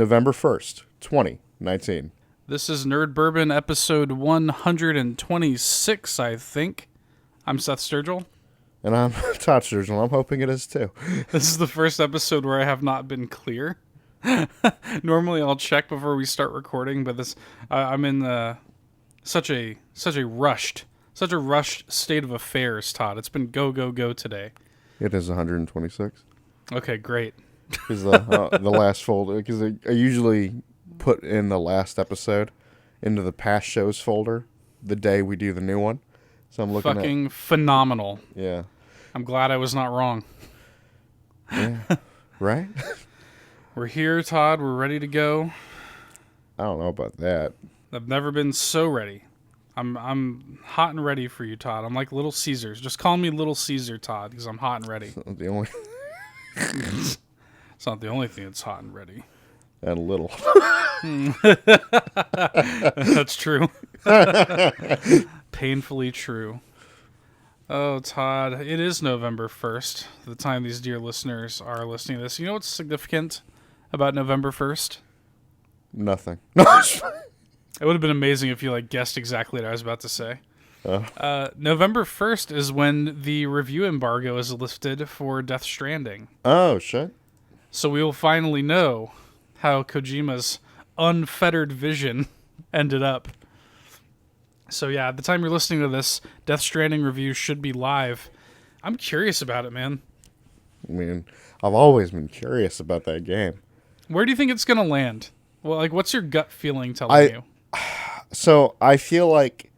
November 1st, 2019. This is Nerd Bourbon episode 126, I think. I'm Seth Sturgill. And I'm Todd Sturgill. I'm hoping it is too. This is the first episode where I have not been clear. Normally I'll check before we start recording, but I'm in such a rushed state of affairs, Todd. It's been go today. It is 126. Okay, great. Because the last folder, because I usually put in the last episode into the past shows folder the day we do the new one. So I'm looking fucking phenomenal. Yeah. I'm glad I was not wrong. Yeah. Right? We're here, Todd. We're ready to go. I don't know about that. I've never been so ready. I'm hot and ready for you, Todd. I'm like Little Caesars. Just call me Little Caesar, Todd, because I'm hot and ready. The only It's not the only thing that's hot and ready. and little. That's true. Painfully true. Oh, Todd, it is November 1st, the time these dear listeners are listening to this. You know what's significant about November 1st? Nothing. It would have been amazing if you guessed exactly what I was about to say. November 1st is when the review embargo is lifted for Death Stranding. Oh, shit. So we will finally know how Kojima's unfettered vision ended up. So yeah, at the time you're listening to this, Death Stranding review should be live. I'm curious about it, man. I mean, I've always been curious about that game. Where do you think it's going to land? Well, what's your gut feeling telling you? So I feel like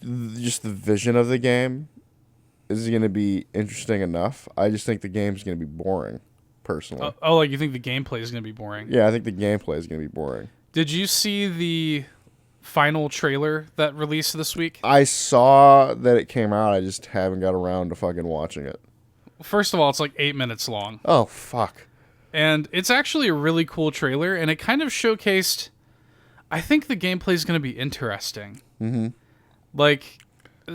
just the vision of the game is going to be interesting enough. I just think the game's going to be boring, personally. You think the gameplay is going to be boring? Yeah, I think the gameplay is going to be boring. Did you see the final trailer that released this week? I saw that it came out. I just haven't got around to fucking watching it. First of all, it's like 8 minutes long. Oh, fuck. And it's actually a really cool trailer, and it kind of showcased... I think the gameplay is going to be interesting. Mm-hmm.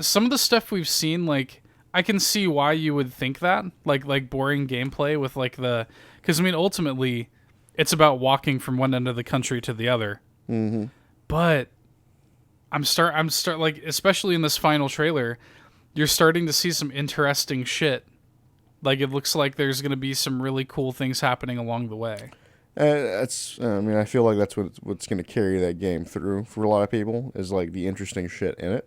Some of the stuff we've seen, I can see why you would think that. Like boring gameplay with, the... Because, ultimately, it's about walking from one end of the country to the other. Mm-hmm. But especially in this final trailer, you're starting to see some interesting shit. It looks like there's going to be some really cool things happening along the way. I feel like that's what's going to carry that game through for a lot of people is, the interesting shit in it.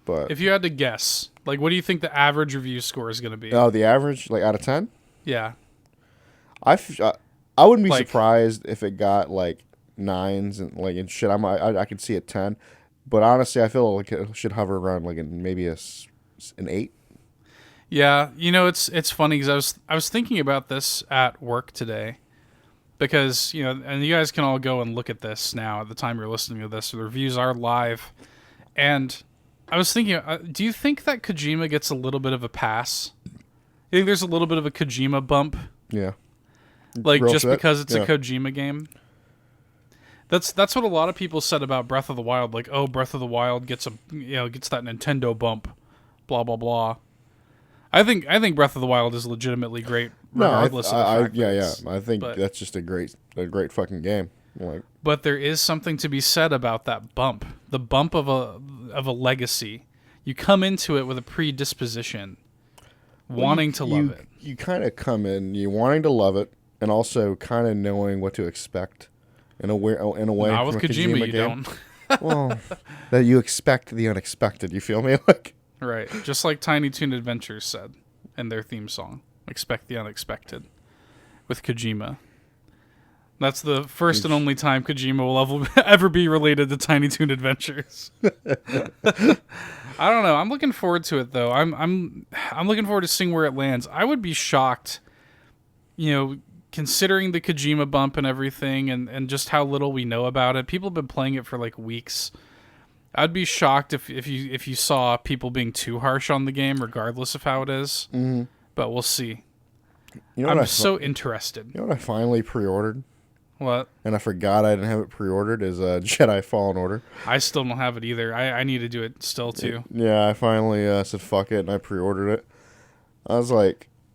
But if you had to guess, what do you think the average review score is going to be? Oh, the average, out of 10? Yeah. I wouldn't be surprised if it got, 9s and shit. I could see a 10. But honestly, I feel like it should hover around, maybe an 8. Yeah, it's funny because I was thinking about this at work today because, and you guys can all go and look at this now at the time you're listening to this. The reviews are live. And I was thinking, do you think that Kojima gets a little bit of a pass? You think there's a little bit of a Kojima bump? Yeah. Just because it's a Kojima game? That's what a lot of people said about Breath of the Wild. Breath of the Wild gets gets that Nintendo bump, blah blah blah. I think Breath of the Wild is legitimately great, regardless of the fact. I think that's just a great fucking game. But there is something to be said about that bump, the bump of a legacy. You come into it with a predisposition, wanting to love it. You kind of come in, you wanting to love it, and also kind of knowing what to expect in a way. Not with Kojima, you game. don't. Well, that you expect the unexpected. You feel me? Right, just like Tiny Toon Adventures said in their theme song, expect the unexpected with Kojima. That's the first and only time Kojima will ever be related to Tiny Toon Adventures. I don't know. I'm looking forward to it though. I'm looking forward to seeing where it lands. I would be shocked, considering the Kojima bump and everything and just how little we know about it. People have been playing it for weeks. I'd be shocked if you saw people being too harsh on the game, regardless of how it is. Mm-hmm. But we'll see. I'm so interested. You know what I finally pre-ordered? What? And I forgot I didn't have it pre-ordered is Jedi Fallen Order. I still don't have it either. I need to do it still too. Yeah, I finally said fuck it and I pre-ordered it. I was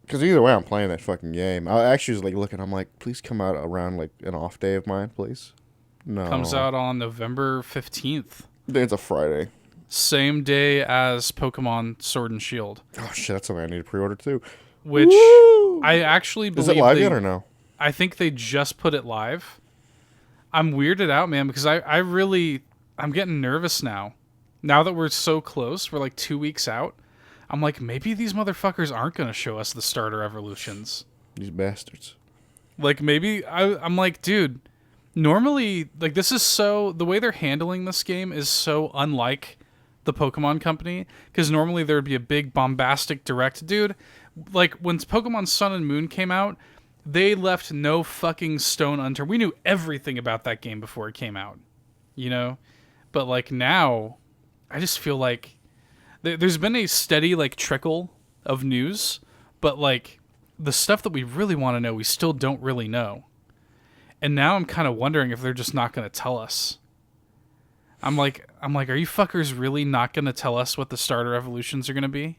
Because either way, I'm playing that fucking game. I actually was like looking. I'm like, please come out around like an off day of mine, please. No. Comes out on November 15th. It's a Friday. Same day as Pokemon Sword and Shield. Oh shit, that's something I need to pre-order too. Which Woo! I actually believe. Is it live yet or no? I think they just put it live. I'm weirded out, man, because I'm getting nervous now. Now that we're so close, we're like 2 weeks out. I'm like, maybe these motherfuckers aren't going to show us the starter evolutions. These bastards. Like, maybe I'm like, dude, normally, like, this is so, the way they're handling this game is so unlike the Pokemon Company, because normally there would be a big bombastic direct. Dude, like, when Pokemon Sun and Moon came out, they left no fucking stone unturned. We knew everything about that game before it came out, you know? But, like, now, I just feel like there's been a steady, like, trickle of news, but, like, the stuff that we really want to know, we still don't really know. And now I'm kind of wondering if they're just not going to tell us. I'm like, are you fuckers really not going to tell us what the starter evolutions are going to be?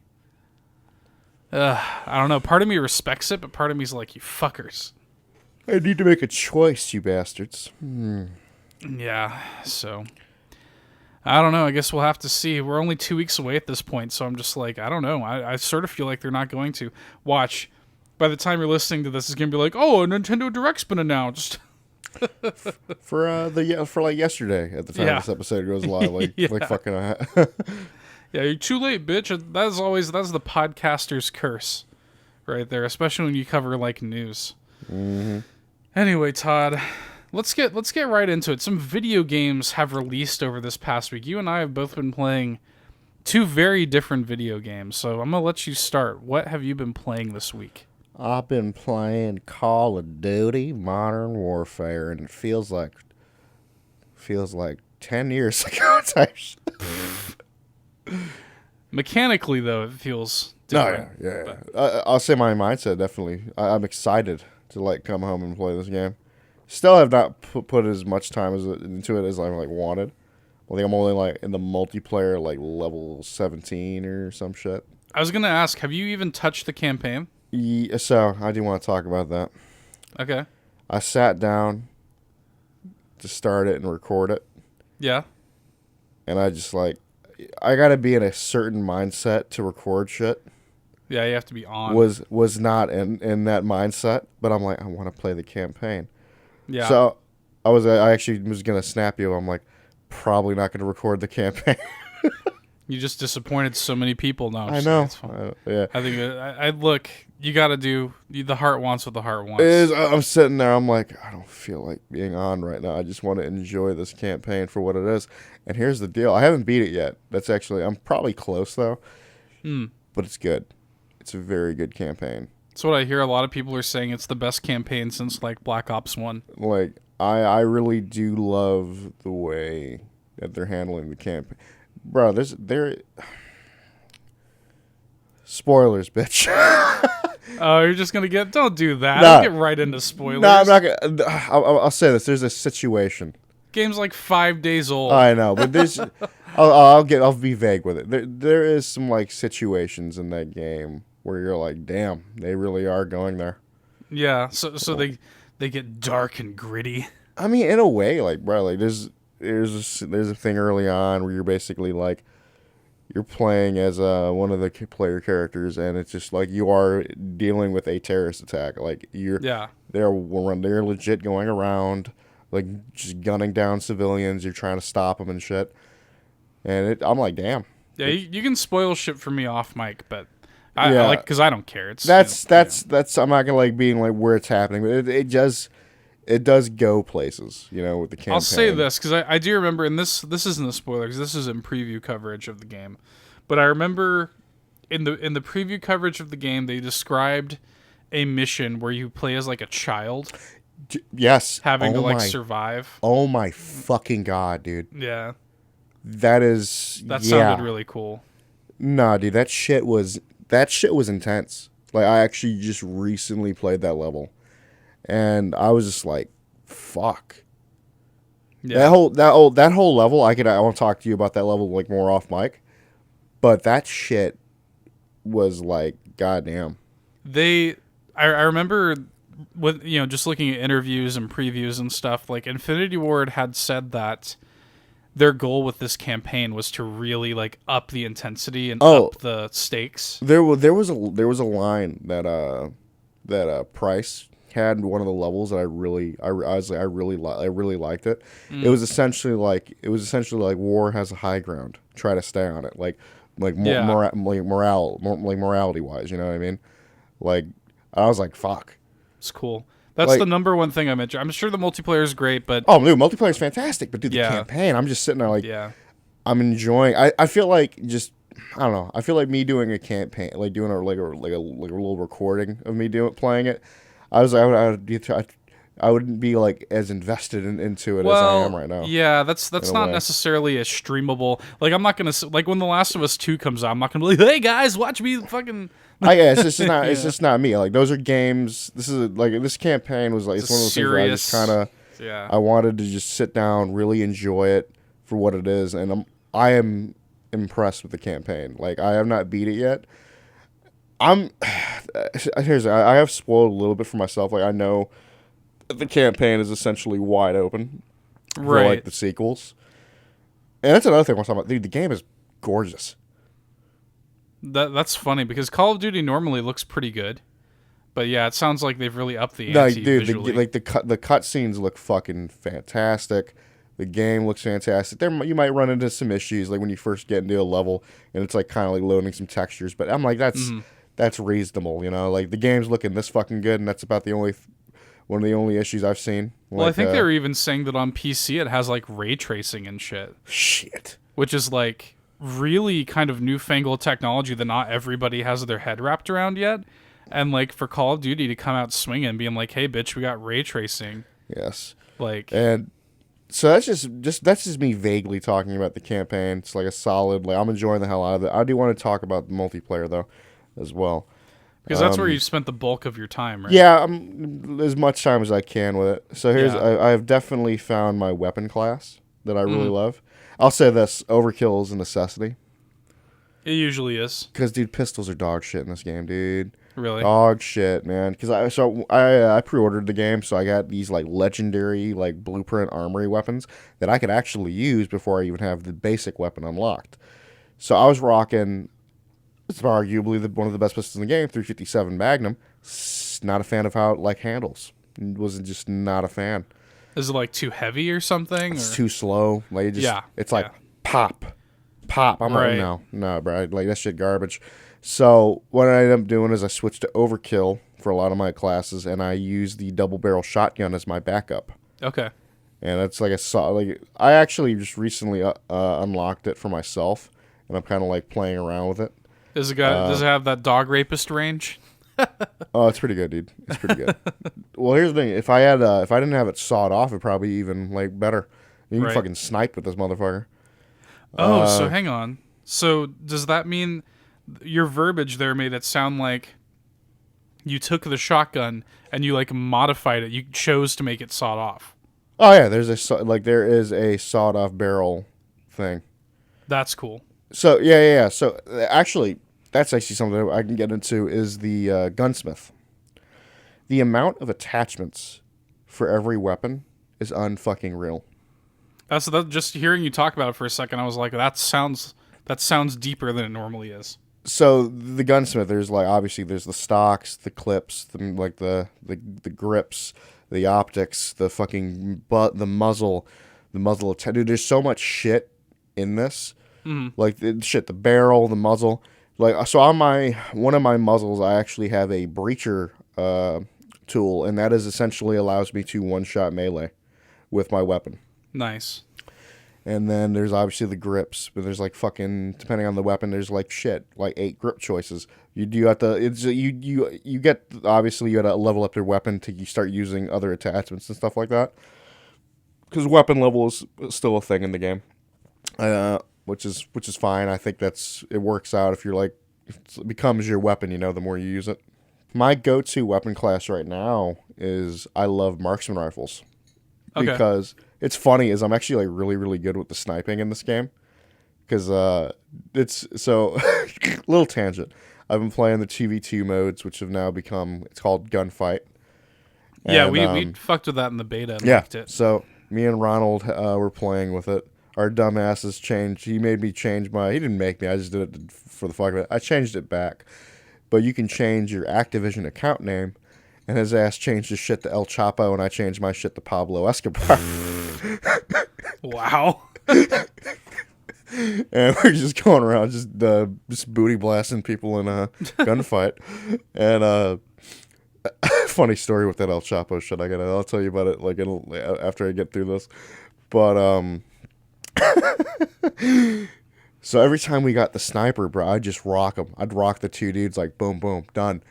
I don't know. Part of me respects it, but part of me's like, you fuckers. I need to make a choice, you bastards. Yeah, so I don't know. I guess we'll have to see. We're only 2 weeks away at this point, so I'm just like, I don't know. I sort of feel like they're not going to. Watch. By the time you're listening to this, it's going to be like, oh, a Nintendo Direct's been announced. for like yesterday at the time this episode goes live. Like, like fucking... Yeah, you're too late, bitch. That's the podcaster's curse right there, especially when you cover, like, news. Mm-hmm. Anyway, Todd, let's get right into it. Some video games have released over this past week. You and I have both been playing two very different video games, so I'm going to let you start. What have you been playing this week? I've been playing Call of Duty Modern Warfare, and it feels like 10 years ago type shit. Mechanically, though, it feels different. Yeah. I'll say my mindset, definitely. I'm excited to, like, come home and play this game. Still have not put as much time into it as I, like, wanted. I think I'm only, like, in the multiplayer, like, level 17 or some shit. I was going to ask, have you even touched the campaign? Yeah, so, I do want to talk about that. Okay. I sat down to start it and record it. Yeah. And I just, like, I gotta be in a certain mindset to record shit. Yeah, you have to be on. Was not in that mindset, but I'm like, I want to play the campaign. Yeah. So I actually was gonna snap you. I'm like, probably not gonna record the campaign. You just disappointed so many people. No, I know. Yeah. I think I look. You got to do the heart wants what the heart wants. I'm sitting there. I'm like, I don't feel like being on right now. I just want to enjoy this campaign for what it is. And here's the deal. I haven't beat it yet. I'm probably close though. But it's good. It's a very good campaign. That's what I hear. A lot of people are saying it's the best campaign since, like, Black Ops 1. Like, I really do love the way that they're handling the campaign. Bro, spoilers, bitch. Oh, you're just gonna don't do that. Nah. Don't get right into spoilers. No, I'm not gonna. I'll say this. There's a situation. Game's like 5 days old. I know, but there's. I'll be vague with it. There is some, like, situations in that game where you're like, damn, they really are going there. Yeah. So they get dark and gritty. I mean, in a way, like, bro, like there's a thing early on where you're basically like, you're playing as one of the player characters, and it's just like you are dealing with a terrorist attack. Like they're legit going around, like, just gunning down civilians. You're trying to stop them and shit. And I'm like, damn. Yeah, you can spoil shit for me off mic, but I like, because I don't care. It's that's I'm not gonna like being like where it's happening, but it does go places, with the campaign. I'll say this, because I do remember, and this isn't a spoiler, because this is in preview coverage of the game, but I remember in the preview coverage of the game, they described a mission where you play as, like, a child. Yes. Having to survive. Oh my fucking god, dude. Yeah. That sounded really cool. Nah, dude, that shit was intense. Like, I actually just recently played that level. And I was just like, fuck. Yeah. That whole level, I want to talk to you about that level, like, more off mic. But that shit was like, goddamn. I remember with just looking at interviews and previews and stuff, like Infinity Ward had said that their goal with this campaign was to really like up the intensity and up the stakes. There was a line that Price had in one of the levels that I really liked it. It was essentially like war has a high ground. Try to stay on it. Morality wise, you know what I mean? Like I was like, fuck. It's cool. That's like, the number one thing I mentioned. I'm sure the multiplayer is great, but dude, multiplayer is fantastic. But dude, the campaign, I'm just sitting there like, I'm enjoying. I feel like just I don't know. I feel like me doing a campaign, like doing a little recording of me playing it. I was like, I wouldn't be like as invested into it as I am right now. Yeah, that's not necessarily a streamable. Like I'm not gonna like when The Last of Us 2 comes out, I'm not gonna be like, hey guys, watch me fucking. It's just not. It's just not me. Like those are games. This is like this campaign was like it's one of those things where I just kind of. Yeah. I wanted to just sit down, really enjoy it for what it is, and I am impressed with the campaign. Like I have not beat it yet. I have spoiled a little bit for myself. Like I know that the campaign is essentially wide open for like the sequels, and that's another thing I was talking about. Dude, the game is gorgeous. That's funny because Call of Duty normally looks pretty good, but yeah, it sounds like they've really upped the ante visually. The cutscenes look fucking fantastic. The game looks fantastic. You might run into some issues like when you first get into a level and it's like kind of like loading some textures, but I'm like that's reasonable, you know. Like the game's looking this fucking good, and that's about one of the only issues I've seen. Well, I think they were even saying that on PC it has like ray tracing and shit. Shit. Which is like really kind of newfangled technology that not everybody has their head wrapped around yet. And like for Call of Duty to come out swinging, being like, "Hey, bitch, we got ray tracing." Yes. Like, and so that's just me vaguely talking about the campaign. It's like a solid. Like I'm enjoying the hell out of it. I do want to talk about the multiplayer though, as well, because that's where you've spent the bulk of your time, right? Yeah, as much time as I can with it. So I have definitely found my weapon class that I really love. I'll say this: overkill is a necessity. It usually is. Because dude, pistols are dog shit in this game, dude. Really? Dog shit, man. Because I pre-ordered the game, so I got these like legendary like blueprint armory weapons that I could actually use before I even have the basic weapon unlocked. So I was rocking. It's arguably one of the best pistols in the game, 357 Magnum. Not a fan of how it like handles. Wasn't just not a fan. Is it like too heavy or something? It's too slow. Like it's like pop. I'm like no, bro. Like that shit garbage. So what I ended up doing is I switched to overkill for a lot of my classes, and I used the double barrel shotgun as my backup. Okay. And it's like I actually just recently unlocked it for myself, and I'm kind of like playing around with it. Does it have that dog rapist range? Oh, it's pretty good, dude. It's pretty good. Well, here's the thing: if I didn't have it sawed off, it'd probably even like better. You can fucking snipe with this motherfucker. Oh, so hang on. So does that mean your verbiage there made it sound like you took the shotgun and you like modified it? You chose to make it sawed off. Oh yeah, there is a sawed off barrel thing. That's cool. So yeah. So actually, that's actually something I can get into is the gunsmith. The amount of attachments for every weapon is unfucking real. That's just hearing you talk about it for a second. I was like, that sounds deeper than it normally is. So the gunsmith, there's like obviously there's the stocks, the clips, the grips, the optics, the fucking butt, the muzzle. Dude, there's so much shit in this. Mm-hmm. Like the barrel, the muzzle. Like so on one of my muzzles, I actually have a breacher tool, and that is essentially allows me to one-shot melee with my weapon. Nice. And then there's obviously the grips, but there's like fucking depending on the weapon, there's like 8 grip choices. You have to you get obviously you got to level up your weapon to you start using other attachments and stuff like that. Because weapon level is still a thing in the game, which is fine. I think it works out if you're like if it becomes your weapon, you know, the more you use it. My go-to weapon class right now is I love marksman rifles. Okay. Because it's funny is I'm actually like really, really good with the sniping in this game. Because it's so little tangent. I've been playing the 2v2 modes, which have now become, it's called Gunfight. Yeah, And, we fucked with that in the beta and yeah, liked it. so me and Ronald were playing with it. Our dumbasses changed. He made me change my. He didn't make me. I just did it for the fuck of it. I changed it back, but you can change your Activision account name, and his ass changed his shit to El Chapo, and I changed my shit to Pablo Escobar. Wow. And we're just going around, just booty blasting people in a gunfight. And funny story with that El Chapo shit. I'll tell you about it like after I get through this. But so every time we got the sniper, bro, I'd just rock him. I'd rock the two dudes like boom, boom, done.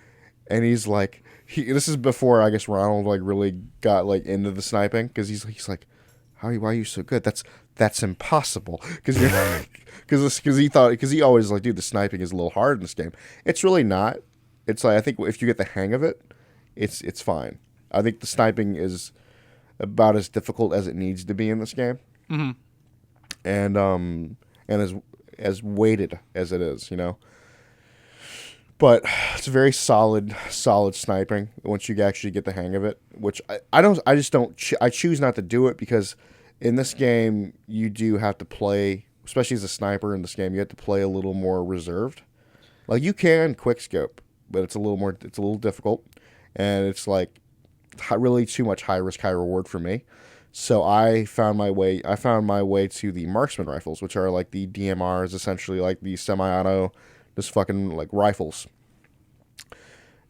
And he's like, this is before I guess Ronald like really got like into the sniping because he's like, why are you so good? That's impossible because he always like, dude, the sniping is a little hard in this game. It's really not. It's like I think if you get the hang of it, it's fine. I think the sniping is about as difficult as it needs to be in this game. Mm-hmm. And as weighted as it is, you know. But it's very solid sniping once you actually get the hang of it. Which I choose not to do it because in this game you do have to play, especially as a sniper in this game, you have to play a little more reserved. Like you can quickscope, but it's a little difficult, and it's like really too much high risk, high reward for me. So I found my way to the marksman rifles, which are like the DMRs, essentially like the semi-auto, just fucking like rifles.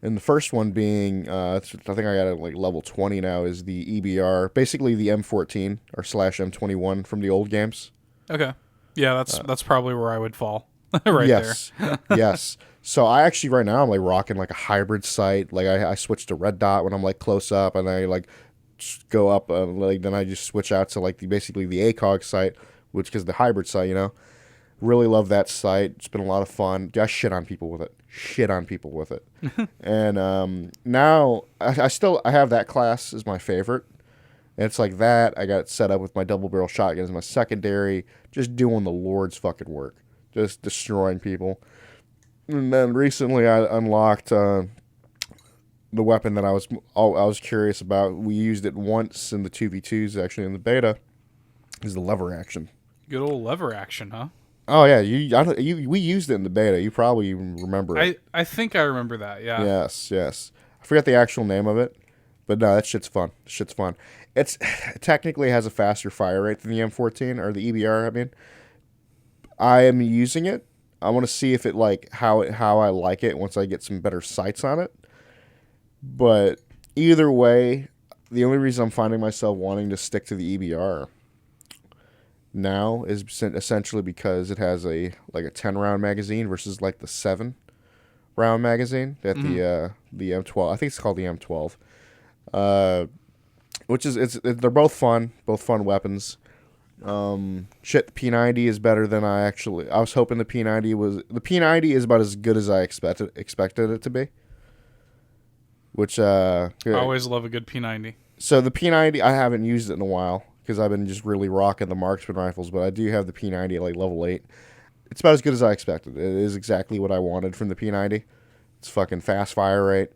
And the first one being, I think I got it like level 20 now, is the EBR, basically the M14 or /M21 from the old games. Okay. Yeah, that's probably where I would fall. Right yes. there. Yes. So I actually right now I'm like rocking like a hybrid sight. Like I switched to red dot when I'm like close up, and I like go up, like then I just switch out to like basically the ACOG sight, which is the hybrid sight, you know. Really love that sight. It's been a lot of fun. I shit on people with it. And now I have that class as my favorite. And it's like that. I got it set up with my double barrel shotgun as my secondary, just doing the Lord's fucking work, just destroying people. And then recently I unlocked the weapon that I was curious about. We used it once in the 2v2s, actually in the beta, is the lever action. Good old lever action, huh? Oh yeah, we used it in the beta. You probably remember it. I think I remember that. Yeah. Yes. I forget the actual name of it, but no, that shit's fun. It technically has a faster fire rate than the M14 or the EBR. I mean, I am using it. I want to see if it like how I like it once I get some better sights on it. But either way, the only reason I'm finding myself wanting to stick to the EBR now is essentially because it has a 10-round magazine versus like the 7-round magazine that the M12, I think it's called the M12, which is they're both fun weapons. The P90 is better than I was hoping the P90 is about as good as I expected it to be. Which I always love a good P90. So the P90, I haven't used it in a while because I've been just really rocking the marksman rifles, but I do have the P90 at like level 8. It's about as good as I expected. It is exactly what I wanted from the P90. It's fucking fast fire rate.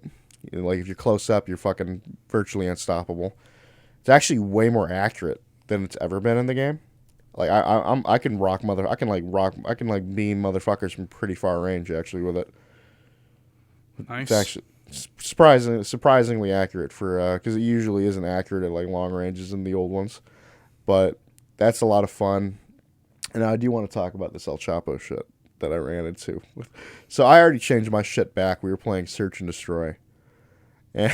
Like if you're close up, you're fucking virtually unstoppable. It's actually way more accurate than it's ever been in the game. Like I can beam motherfuckers from pretty far range actually with it. Nice. It's actually surprisingly accurate for because it usually isn't accurate at like long ranges in the old ones. But that's a lot of fun. And I do want to talk about this El Chapo shit that I ran into. So I already changed my shit back. We were playing Search and Destroy. And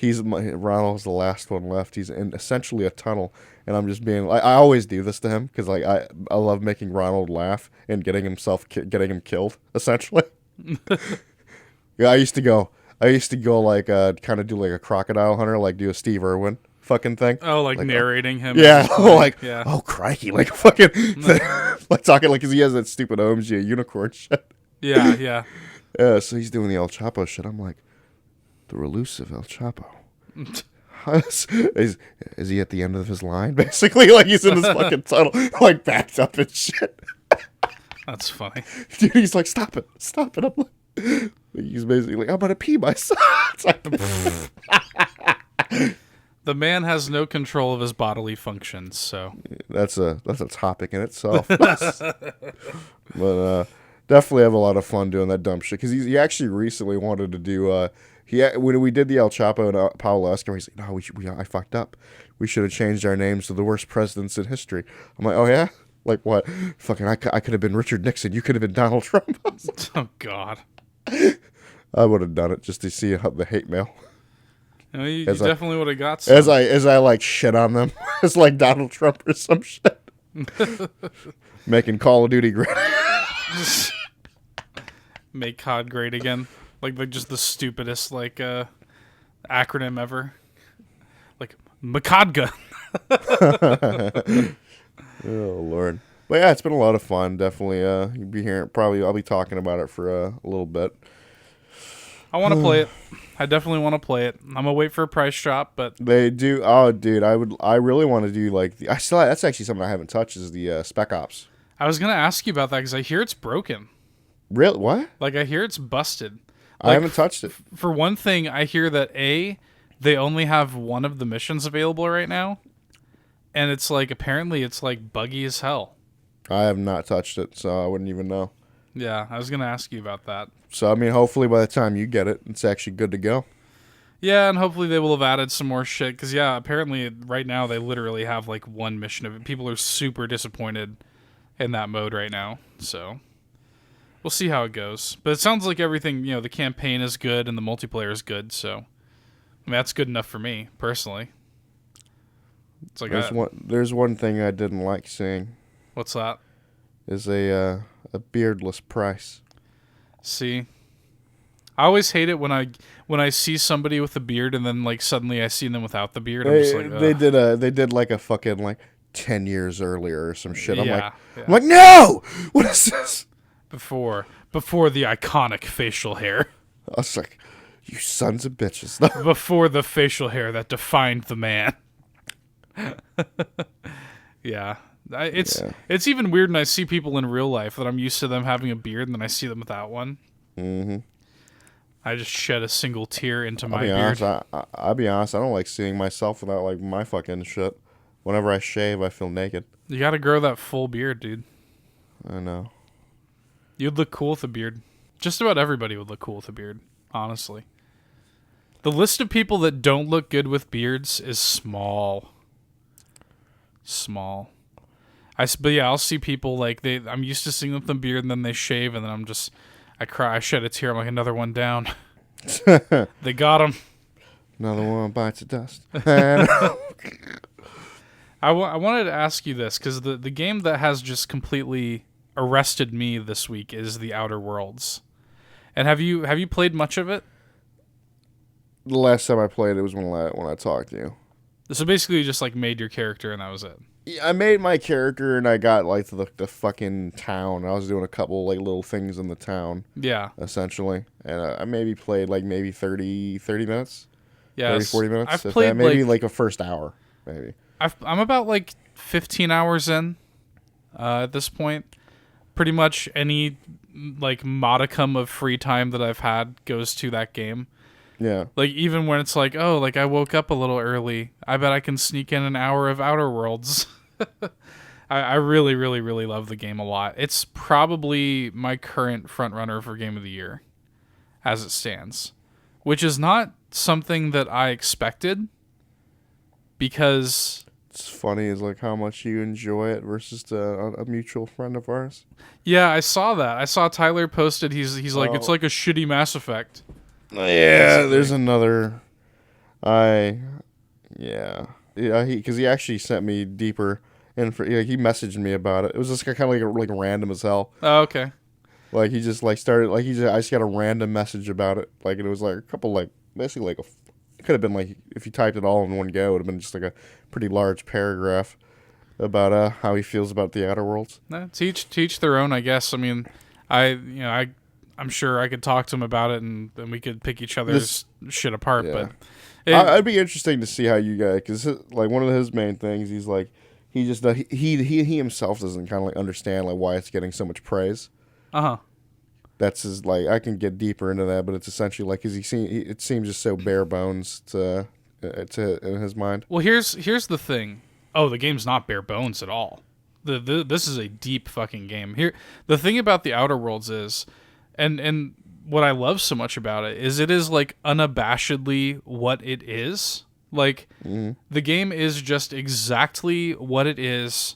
Ronald's the last one left. He's in essentially a tunnel. And I'm just being like, I always do this to him because like I love making Ronald laugh and getting him killed, essentially. Yeah, I used to go like kind of do like a crocodile hunter, like do a Steve Irwin fucking thing. Oh, like narrating him. Yeah, oh crikey, like fucking like talking like because he has that stupid OMG unicorn shit. Yeah. Yeah, so he's doing the El Chapo shit. I'm like, the elusive El Chapo. Is he at the end of his line? Basically, like he's in this fucking tunnel, like backed up and shit. That's funny. Dude, he's like, stop it. I'm like, he's basically like, I'm going to pee myself. It's like, The man has no control of his bodily functions, so. That's a topic in itself. But definitely have a lot of fun doing that dumb shit. Because he actually recently wanted to do, when we did the El Chapo and Pablo Escobar, he's like, no, I fucked up. We should have changed our names to the worst presidents in history. I'm like, oh yeah? Like what? Fucking, I could have been Richard Nixon. You could have been Donald Trump. Oh, God. I would have done it just to see the hate mail. You definitely would have got some. As I like shit on them. It's like Donald Trump or some shit. Making Call of Duty great. Make COD great again. Like just the stupidest acronym ever. Like Makadga. Oh Lord. But yeah, it's been a lot of fun. Definitely you'll be hearing I'll be talking about it for a little bit. I want to play it. I definitely want to play it. I'm gonna wait for a price drop, but they do. Oh, dude, I really want to do like that's actually something I haven't touched is the Spec Ops. I was gonna ask you about that because I hear it's broken. Really? What? Like I hear it's busted. I haven't touched it. For one thing, I hear that they only have one of the missions available right now, and it's like apparently it's like buggy as hell. I have not touched it, so I wouldn't even know. Yeah, I was gonna ask you about that. So I mean, hopefully by the time you get it, it's actually good to go. Yeah, and hopefully they will have added some more shit. Because yeah, apparently right now they literally have like one mission of it. People are super disappointed in that mode right now. So we'll see how it goes. But it sounds like everything, the campaign is good and the multiplayer is good. So I mean, that's good enough for me personally. It's like there's one thing I didn't like seeing. What's that? Is a beardless Price. See, I always hate it when I see somebody with a beard and then like suddenly I see them without the beard. I'm just like, ugh. They did like a fucking like 10 years earlier or some shit. Yeah. I'm like, no! What is this? Before the iconic facial hair. I was like, you sons of bitches. Before the facial hair that defined the man. Yeah. It's even weird when I see people in real life that I'm used to them having a beard and then I see them without one. Mm-hmm. I just shed a single tear into my beard. I'll be honest, I don't like seeing myself without like my fucking shit. Whenever I shave, I feel naked. You gotta grow that full beard, dude. I know. You'd look cool with a beard. Just about everybody would look cool with a beard, honestly. The list of people that don't look good with beards is small. But yeah, I'll see people like I'm used to seeing them with a beard and then they shave and then I cry, I shed a tear, I'm like another one down. They got him. Another one bites the dust. I wanted to ask you this because the game that has just completely arrested me this week is The Outer Worlds. And have you played much of it? The last time I played it was when I talked to you. So basically you just like made your character and that was it. Yeah, I made my character and I got like the fucking town. I was doing a couple like little things in the town. Yeah. Essentially. And I maybe played like maybe 30 minutes. Yeah. 30, 40 minutes. I've played maybe like a first hour, maybe. I'm about like 15 hours in at this point. Pretty much any like modicum of free time that I've had goes to that game. Yeah. Like even when it's like, oh, like I woke up a little early, I bet I can sneak in an hour of Outer Worlds. I really, really, really love the game a lot. It's probably my current front runner for Game of the Year as it stands, which is not something that I expected because it's funny is like how much you enjoy it versus a mutual friend of ours. Yeah, I saw that. I saw Tyler posted. He's like, it's like a shitty Mass Effect. Yeah, there's another. Because he actually sent me deeper, and he messaged me about it. It was just kind of like random as hell. Oh, okay. Like he just like started like I just got a random message about it. Like it was like a couple like basically like it could have been like if you typed it all in one go, it would have been just like a pretty large paragraph about how he feels about the Outer Worlds. Teach their own, I guess. I mean, I'm sure I could talk to him about it and we could pick each other's shit apart. Yeah. But I'd be interesting to see how you guys, because like one of his main things, he's like He just he himself doesn't kind of like understand like why it's getting so much praise. Uh-huh. That's his like. I can get deeper into that, but it's essentially like it seems just so bare bones to in his mind. Well, here's the thing. Oh, the game's not bare bones at all. This is a deep fucking game. Here, the thing about the Outer Worlds is, and what I love so much about it is like unabashedly what it is. Like the game is just exactly what it is,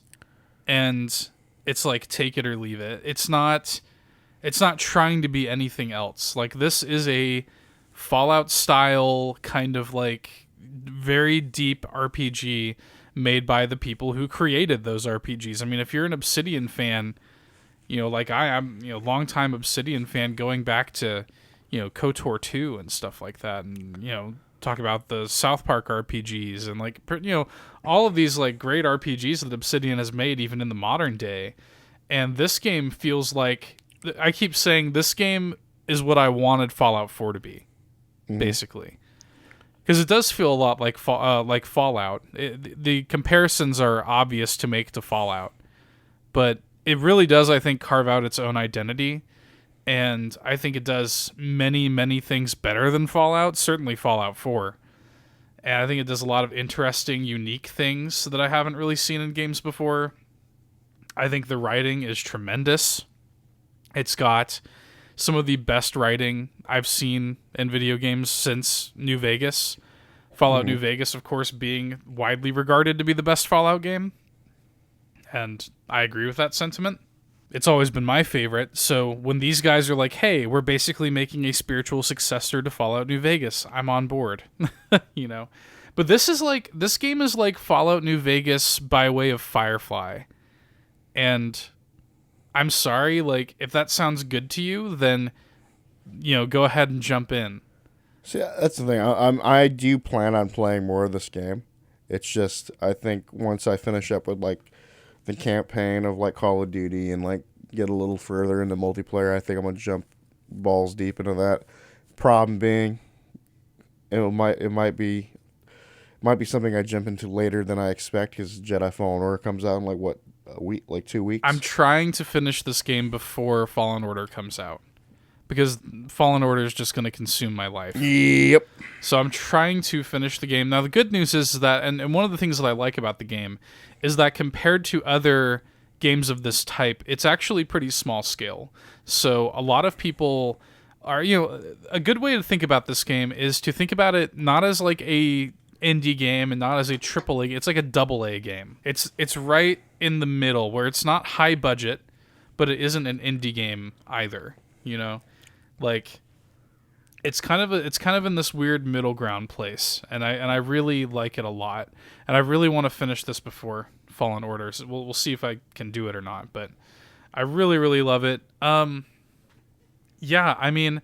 and it's like take it or leave it. It's not trying to be anything else. Like this is a Fallout style kind of like very deep RPG made by the people who created those RPGs. I mean, if you're an Obsidian fan, like I am, longtime Obsidian fan going back to, KOTOR 2 and stuff like that, and talk about the South Park RPGs and like all of these like great RPGs that Obsidian has made even in the modern day. And this game feels like, I keep saying this game is what I wanted Fallout 4 to be, basically. Because it does feel a lot like Fallout. The comparisons are obvious to make to Fallout. But it really does, I think, carve out its own identity. And I think it does many, many things better than Fallout. Certainly Fallout 4. And I think it does a lot of interesting, unique things that I haven't really seen in games before. I think the writing is tremendous. It's got some of the best writing I've seen in video games since New Vegas. Fallout New Vegas, of course, being widely regarded to be the best Fallout game. And I agree with that sentiment. It's always been my favorite. So when these guys are like, hey, we're basically making a spiritual successor to Fallout New Vegas, I'm on board. But this game is like Fallout New Vegas by way of Firefly. And I'm sorry, like, if that sounds good to you, then, go ahead and jump in. See, that's the thing. I do plan on playing more of this game. It's just, I think once I finish up with, like, the campaign of, like, Call of Duty and, like, get a little further into multiplayer, I think I'm going to jump balls deep into that. Problem being, it might be something I jump into later than I expect because Jedi Fallen Order comes out in, like, what, a week, like 2 weeks? I'm trying to finish this game before Fallen Order comes out because Fallen Order is just going to consume my life. Yep. So I'm trying to finish the game. Now, the good news is that, and one of the things that I like about the game is that compared to other games of this type, it's actually pretty small scale. So a lot of people are, a good way to think about this game is to think about it not as like a indie game and not as a triple A. It's like a double A game. It's right in the middle where it's not high budget, but it isn't an indie game either. Like it's kind of in this weird middle ground place, and I really like it a lot, and I really want to finish this before Fallen Order. So we'll see if I can do it or not, but I really really love it. Yeah, I mean,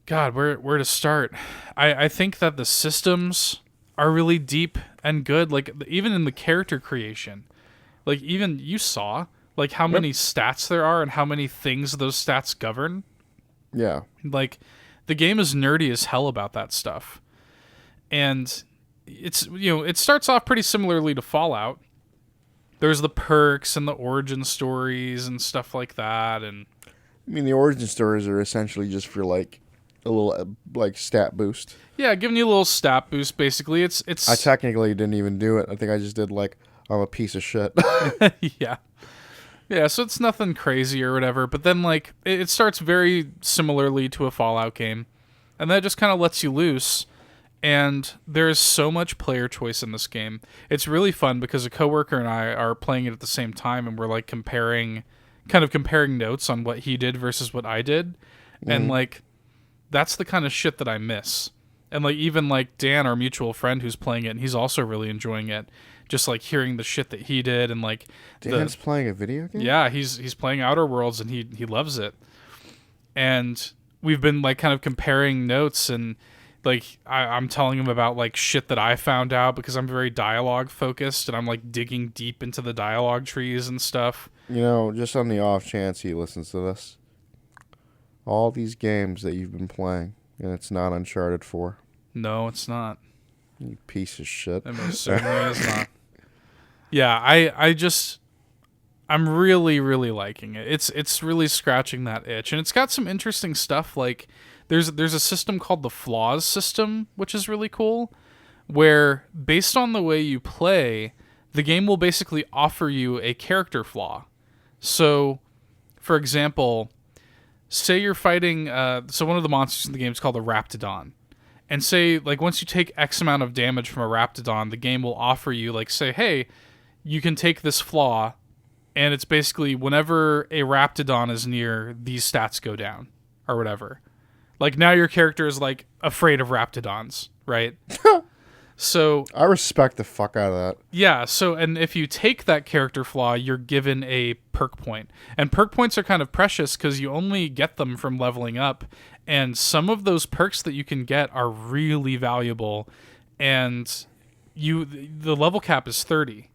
God, where to start? I think that the systems are really deep and good. Like even in the character creation, like even you saw like how many stats there are and how many things those stats govern. Yeah. Like the game is nerdy as hell about that stuff. And it's it starts off pretty similarly to Fallout. There's the perks and the origin stories and stuff like that, and I mean the origin stories are essentially just for like a little like stat boost. Yeah, giving you a little stat boost basically. It's I technically didn't even do it. I think I just did like I'm a piece of shit. Yeah. Yeah, so it's nothing crazy or whatever, but then like it starts very similarly to a Fallout game, and that just kind of lets you loose, and there's so much player choice in this game. It's really fun because a coworker and I are playing it at the same time, and we're like comparing notes on what he did versus what I did, and like that's the kind of shit that I miss. And like even like Dan, our mutual friend who's playing it, and he's also really enjoying it. Just like hearing the shit that he did, and like Dan's playing a video game. Yeah, he's playing Outer Worlds, and he loves it. And we've been like kind of comparing notes, and like I'm telling him about like shit that I found out because I'm very dialogue focused, and I'm like digging deep into the dialogue trees and stuff. Just on the off chance he listens to this, all these games that you've been playing, and it's not Uncharted 4. No, it's not. You piece of shit. It most certainly is not. Yeah, I'm really, really liking it. It's really scratching that itch, and it's got some interesting stuff. Like there's a system called the flaws system, which is really cool, where based on the way you play, the game will basically offer you a character flaw. So, for example, say you're fighting. So one of the monsters in the game is called a Raptidon. And say, like, once you take X amount of damage from a Raptidon, the game will offer you, like, say, hey, you can take this flaw, and it's basically whenever a Raptidon is near, these stats go down, or whatever. Like, now your character is, like, afraid of Raptidons, right? So I respect the fuck out of that. yeah, so, and if you take that character flaw, you're given a perk point. And perk points are kind of precious because you only get them from leveling up. And some of those perks that you can get are really valuable. And the level cap is 30.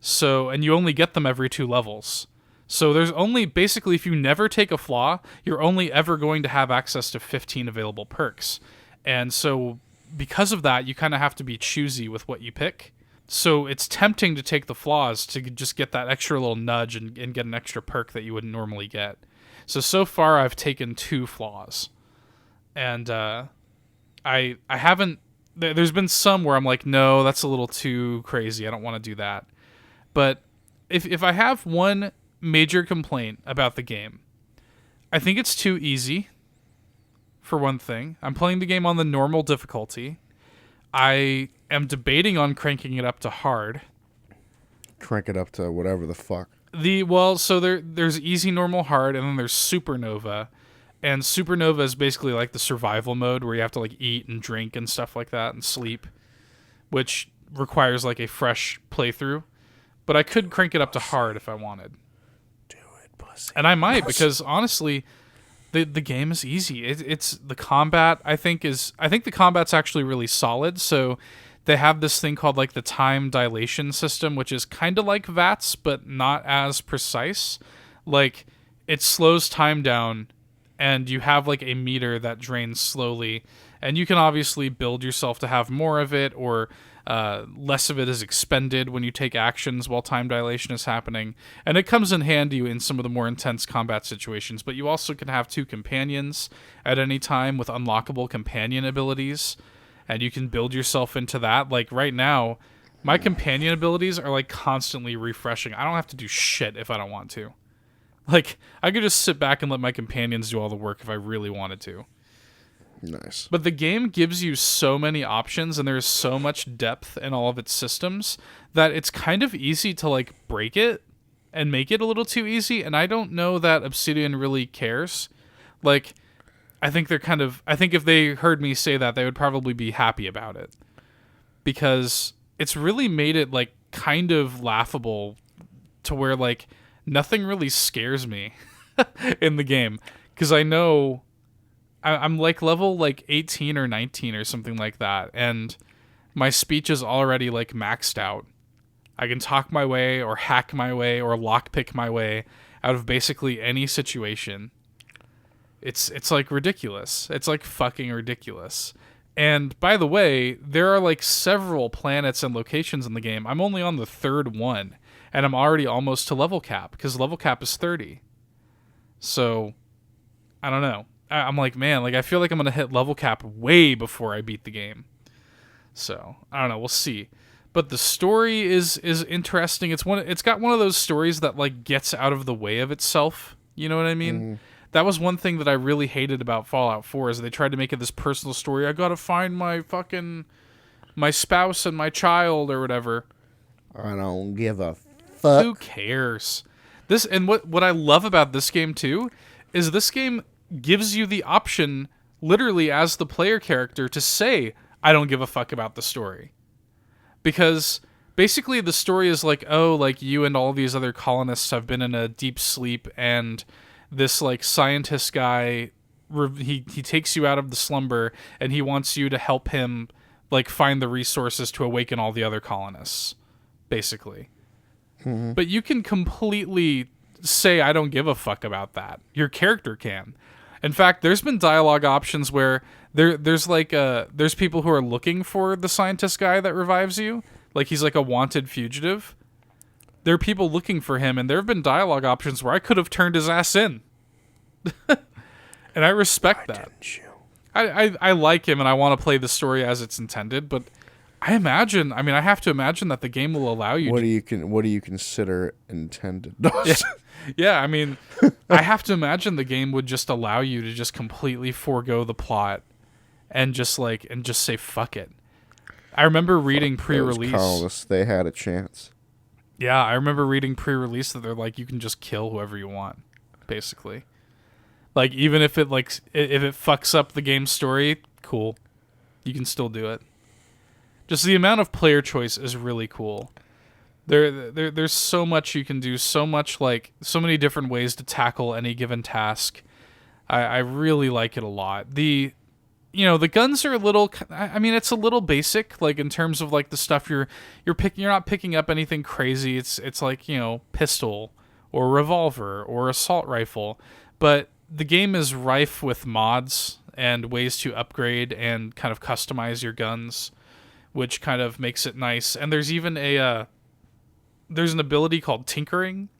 So, and you only get them every 2 levels. So there's only, basically, if you never take a flaw, you're only ever going to have access to 15 available perks. And so because of that, you kind of have to be choosy with what you pick. So it's tempting to take the flaws to just get that extra little nudge and get an extra perk that you wouldn't normally get. So far I've taken 2 flaws. And I haven't... There's been some where I'm like, no, that's a little too crazy. I don't want to do that. But if I have one major complaint about the game, I think it's too easy. For one thing, I'm playing the game on the normal difficulty. I am debating on cranking it up to hard. Crank it up to whatever the fuck. So there's easy, normal, hard, and then there's supernova. And supernova is basically like the survival mode where you have to like eat and drink and stuff like that and sleep, which requires like a fresh playthrough. But I could crank it up to hard if I wanted. Do it, pussy. And I might, because honestly, the game is easy. It's the combat. I think the combat's actually really solid. So they have this thing called like the time dilation system, which is kind of like VATS, but not as precise. Like it slows time down, and you have like a meter that drains slowly, and you can obviously build yourself to have more of it, or less of it is expended when you take actions while time dilation is happening. And it comes in handy in some of the more intense combat situations, but you also can have 2 companions at any time with unlockable companion abilities, and you can build yourself into that. Like right now, my companion abilities are like constantly refreshing. I don't have to do shit if I don't want to. Like, I could just sit back and let my companions do all the work if I really wanted to. Nice. But the game gives you so many options, and there's so much depth in all of its systems that it's kind of easy to like break it and make it a little too easy. And I don't know that Obsidian really cares. Like, I think if they heard me say that, they would probably be happy about it, because it's really made it like kind of laughable to where like nothing really scares me in the game, because I know I'm like level like 18 or 19 or something like that, and my speech is already like maxed out. I can talk my way or hack my way or lockpick my way out of basically any situation. It's like ridiculous. It's like fucking ridiculous. And by the way, there are like several planets and locations in the game. I'm only on the 3rd one, and I'm already almost to level cap, because level cap is 30. So I don't know. I'm like, man, like I feel like I'm gonna hit level cap way before I beat the game. So I don't know. We'll see. But the story is interesting. It's got one of those stories that like gets out of the way of itself. You know what I mean? Mm. That was one thing that I really hated about Fallout 4, is they tried to make it this personal story. I gotta find my spouse and my child or whatever. I don't give a fuck. Who cares? What I love about this game too is this game gives you the option, literally as the player character, to say, I don't give a fuck about the story. Because basically the story is like, oh, like you and all these other colonists have been in a deep sleep, and this like scientist guy, he takes you out of the slumber, and he wants you to help him like find the resources to awaken all the other colonists, basically. Mm-hmm. But you can completely say, I don't give a fuck about that. Your character can. In fact, there's been dialogue options where there's people who are looking for the scientist guy that revives you. Like he's like a wanted fugitive. there are people looking for him, and there have been dialogue options where I could have turned his ass in. And I respect that. Didn't you? I like him, and I want to play the story as it's intended, but I have to imagine that the game will allow you What do you consider intended? Yeah, I mean, I have to imagine the game would just allow you to just completely forego the plot and just say fuck it. I remember reading pre-release. They had a chance. Yeah, I remember reading pre-release that they're like, you can just kill whoever you want, basically. Like, even if it fucks up the game's story, cool. You can still do it. Just the amount of player choice is really cool. There's so much you can do, so many different ways to tackle any given task. I really like it a lot. The guns are a little, it's a little basic, like in terms of like the stuff you're not picking up anything crazy. It's like, pistol or revolver or assault rifle, but the game is rife with mods and ways to upgrade and kind of customize your guns, which kind of makes it nice. And there's even there's an ability called tinkering,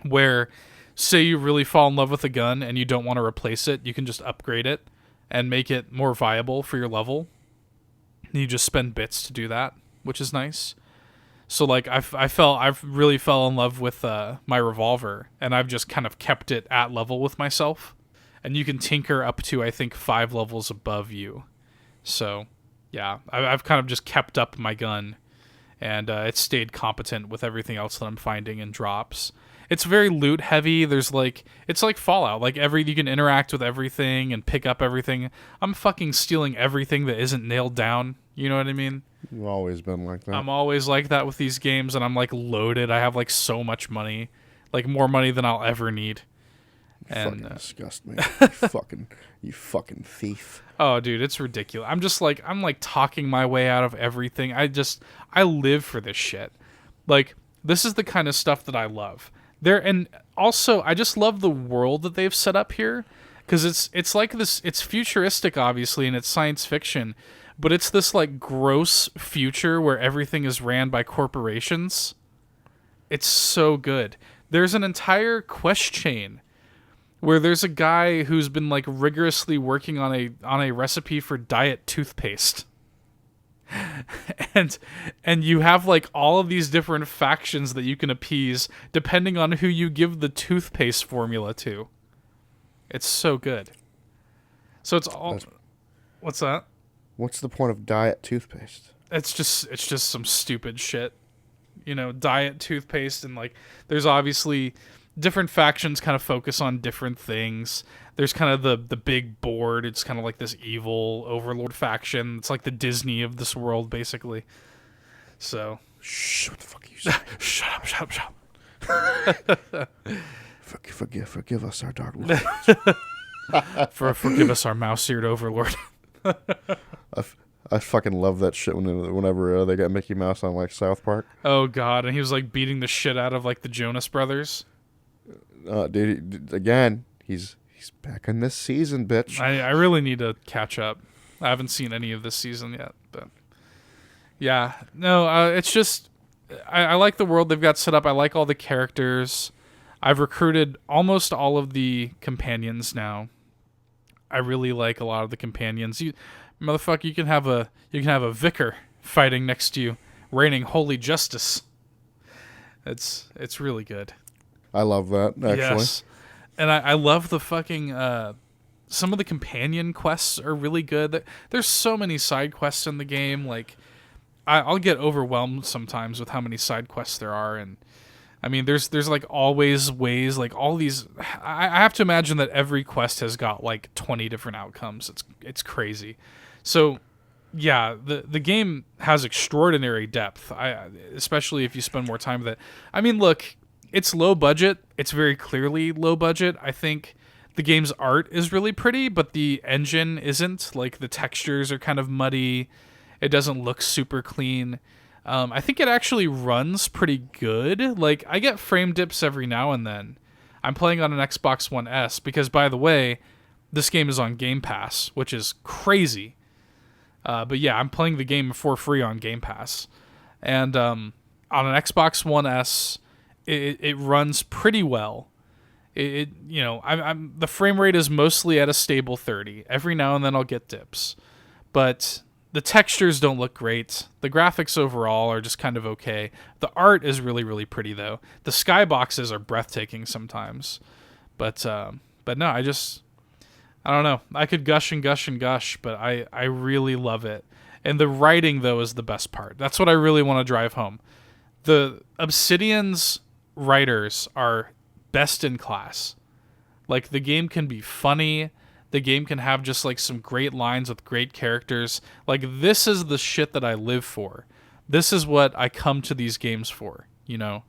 where say you really fall in love with a gun and you don't want to replace it, you can just upgrade it and make it more viable for your level. You just spend bits to do that, which is nice. So like I really fell in love with my revolver, and I've just kind of kept it at level with myself. And you can tinker up to, I think, 5 levels above you. So yeah, I've kind of just kept up my gun, and it's stayed competent with everything else that I'm finding in drops. It's very loot heavy. It's like Fallout. Like you can interact with everything and pick up everything. I'm fucking stealing everything that isn't nailed down. You know what I mean? You've always been like that. I'm always like that with these games, and I'm like loaded. I have like so much money, like more money than I'll ever need. And fucking disgust me. You fucking thief. Oh, dude, it's ridiculous. I'm like talking my way out of everything. I live for this shit. Like, this is the kind of stuff that I love. And also, I just love the world that they've set up here, because it's like this. It's futuristic, obviously, and it's science fiction, but it's this like gross future where everything is ran by corporations. It's so good. There's an entire quest chain where there's a guy who's been like rigorously working on a recipe for diet toothpaste. and you have like all of these different factions that you can appease depending on who you give the toothpaste formula to. It's so good. So it's all What's that? What's the point of diet toothpaste? It's just some stupid shit. Diet toothpaste, and like there's obviously different factions kind of focus on different things. There's kind of the big board. It's kind of like this evil overlord faction. It's like the Disney of this world, basically. So, what the fuck are you saying? Shut up. Forgive us, our dark lord. Forgive us, our mouse-eared overlord. I fucking love that shit whenever they got Mickey Mouse on like South Park. Oh god, and he was like beating the shit out of like the Jonas Brothers. Dude, again, he's back in this season, bitch. I really need to catch up. I haven't seen any of this season yet, but yeah, no, it's just I like the world they've got set up. I like all the characters. I've recruited almost all of the companions now. I really like a lot of the companions. Motherfucker, you can have a vicar fighting next to you, raining holy justice. It's really good. I love that, actually. Yes. And I love the fucking some of the companion quests are really good. There's so many side quests in the game. Like I'll get overwhelmed sometimes with how many side quests there are, and I mean there's like always ways, like all these. I have to imagine that every quest has got like 20 different outcomes. It's crazy. So yeah, the game has extraordinary depth. Especially if you spend more time with it. I mean, look, it's low budget. It's very clearly low budget. I think the game's art is really pretty, but the engine isn't. Like the textures are kind of muddy. It doesn't look super clean. I think it actually runs pretty good. Like I get frame dips every now and then. I'm playing on an Xbox One S because, by the way, this game is on Game Pass, which is crazy. But yeah, I'm playing the game for free on Game Pass. And on an Xbox One S, it runs pretty well. I'm the frame rate is mostly at a stable 30. Every now and then I'll get dips, but the textures don't look great. The graphics overall are just kind of okay. The art is really, really pretty though. The skyboxes are breathtaking sometimes, but no, I don't know. I could gush and gush and gush, but I really love it. And the writing though is the best part. That's what I really want to drive home. The Obsidian's writers are best in class. Like, the game can be funny. The game can have just like some great lines with great characters. Like, this is the shit that I live for. This is what I come to these games for, you know?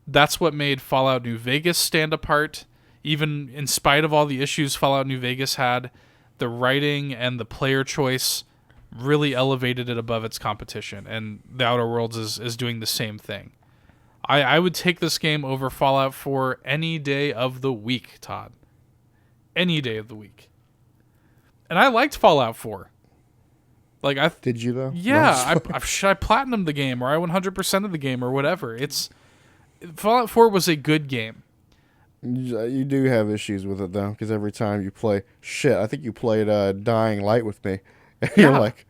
That's what made Fallout New Vegas stand apart. Even in spite of all the issues Fallout New Vegas had, the writing and the player choice really elevated it above its competition. And The Outer Worlds is doing the same thing. I would take this game over Fallout 4 any day of the week, Todd. Any day of the week. And I liked Fallout 4. Like, did you though? Yeah, I platinumed the game, or I 100% of the game, or whatever. Fallout 4 was a good game. You do have issues with it though, because every time you play, I think you played Dying Light with me, and you're like,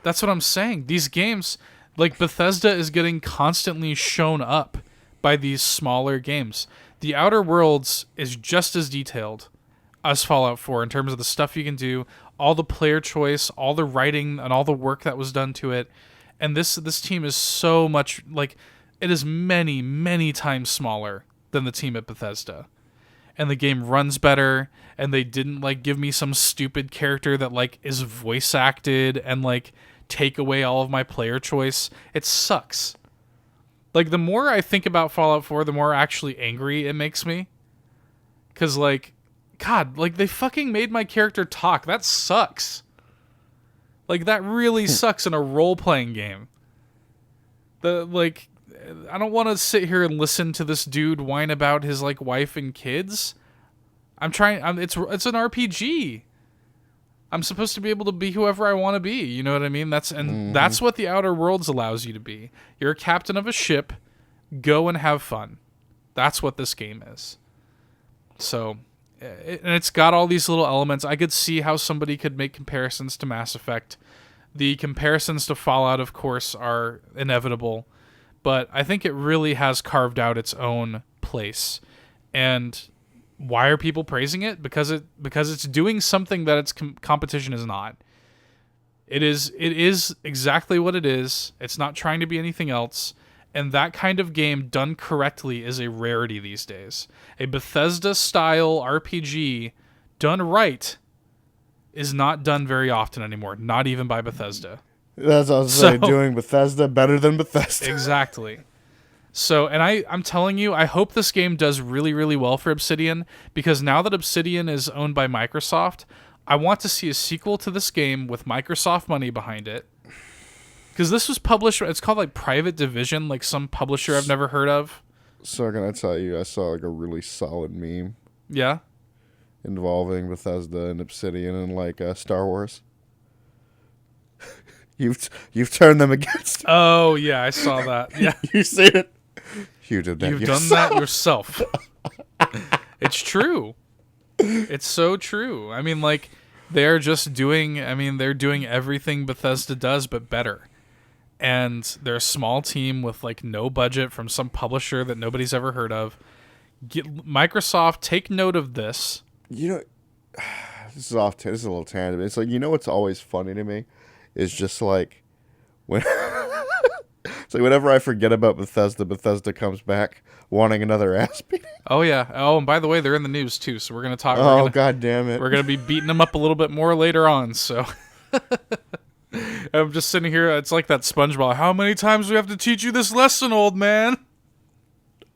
that's what I'm saying. These games, like, Bethesda is getting constantly shown up by these smaller games. The Outer Worlds is just as detailed as Fallout 4 in terms of the stuff you can do, all the player choice, all the writing, and all the work that was done to it. And this team is so much, like, it is many, many times smaller than the team at Bethesda. And the game runs better, and they didn't, like, give me some stupid character that, like, is voice acted and, like, take away all of my player choice. It sucks. Like, the more I think about Fallout 4, the more actually angry it makes me. Because, like, God, like, they fucking made my character talk. That sucks. Like, that really sucks in a role-playing game. I don't want to sit here and listen to this dude whine about his, like, wife and kids. It's an RPG. I'm supposed to be able to be whoever I want to be. You know what I mean? That's what the Outer Worlds allows you to be. You're a captain of a ship. Go and have fun. That's what this game is. So, and it's got all these little elements. I could see how somebody could make comparisons to Mass Effect. The comparisons to Fallout, of course, are inevitable. But I think it really has carved out its own place. And why are people praising it? Because it's doing something that its competition is not. It is exactly what it is. It's not trying to be anything else. And that kind of game done correctly is a rarity these days. A Bethesda-style RPG done right is not done very often anymore. Not even by Bethesda. That's what I was saying. Doing Bethesda better than Bethesda. Exactly. So, and I'm telling you, I hope this game does really, really well for Obsidian, because now that Obsidian is owned by Microsoft, I want to see a sequel to this game with Microsoft money behind it. Because this was published, it's called like Private Division, like some publisher I've never heard of. So can I tell you, I saw like a really solid meme. Yeah? Involving Bethesda and Obsidian and like Star Wars. You've turned them against. Oh yeah, I saw that. Yeah, you see it. You did that. You've yourself. done that yourself. It's true. It's so true. I mean, like, they're doing everything Bethesda does, but better. And they're a small team with like no budget from some publisher that nobody's ever heard of. Microsoft, take note of this. You know, this is a little tangent. It's like, you know what's always funny to me is just like when it's like whenever I forget about Bethesda comes back wanting another ass beating. Oh yeah. Oh, and by the way, they're in the news too, so we're gonna talk. Oh, god damn it! We're gonna be beating them up a little bit more later on. So I'm just sitting here. It's like that SpongeBob. How many times do we have to teach you this lesson, old man?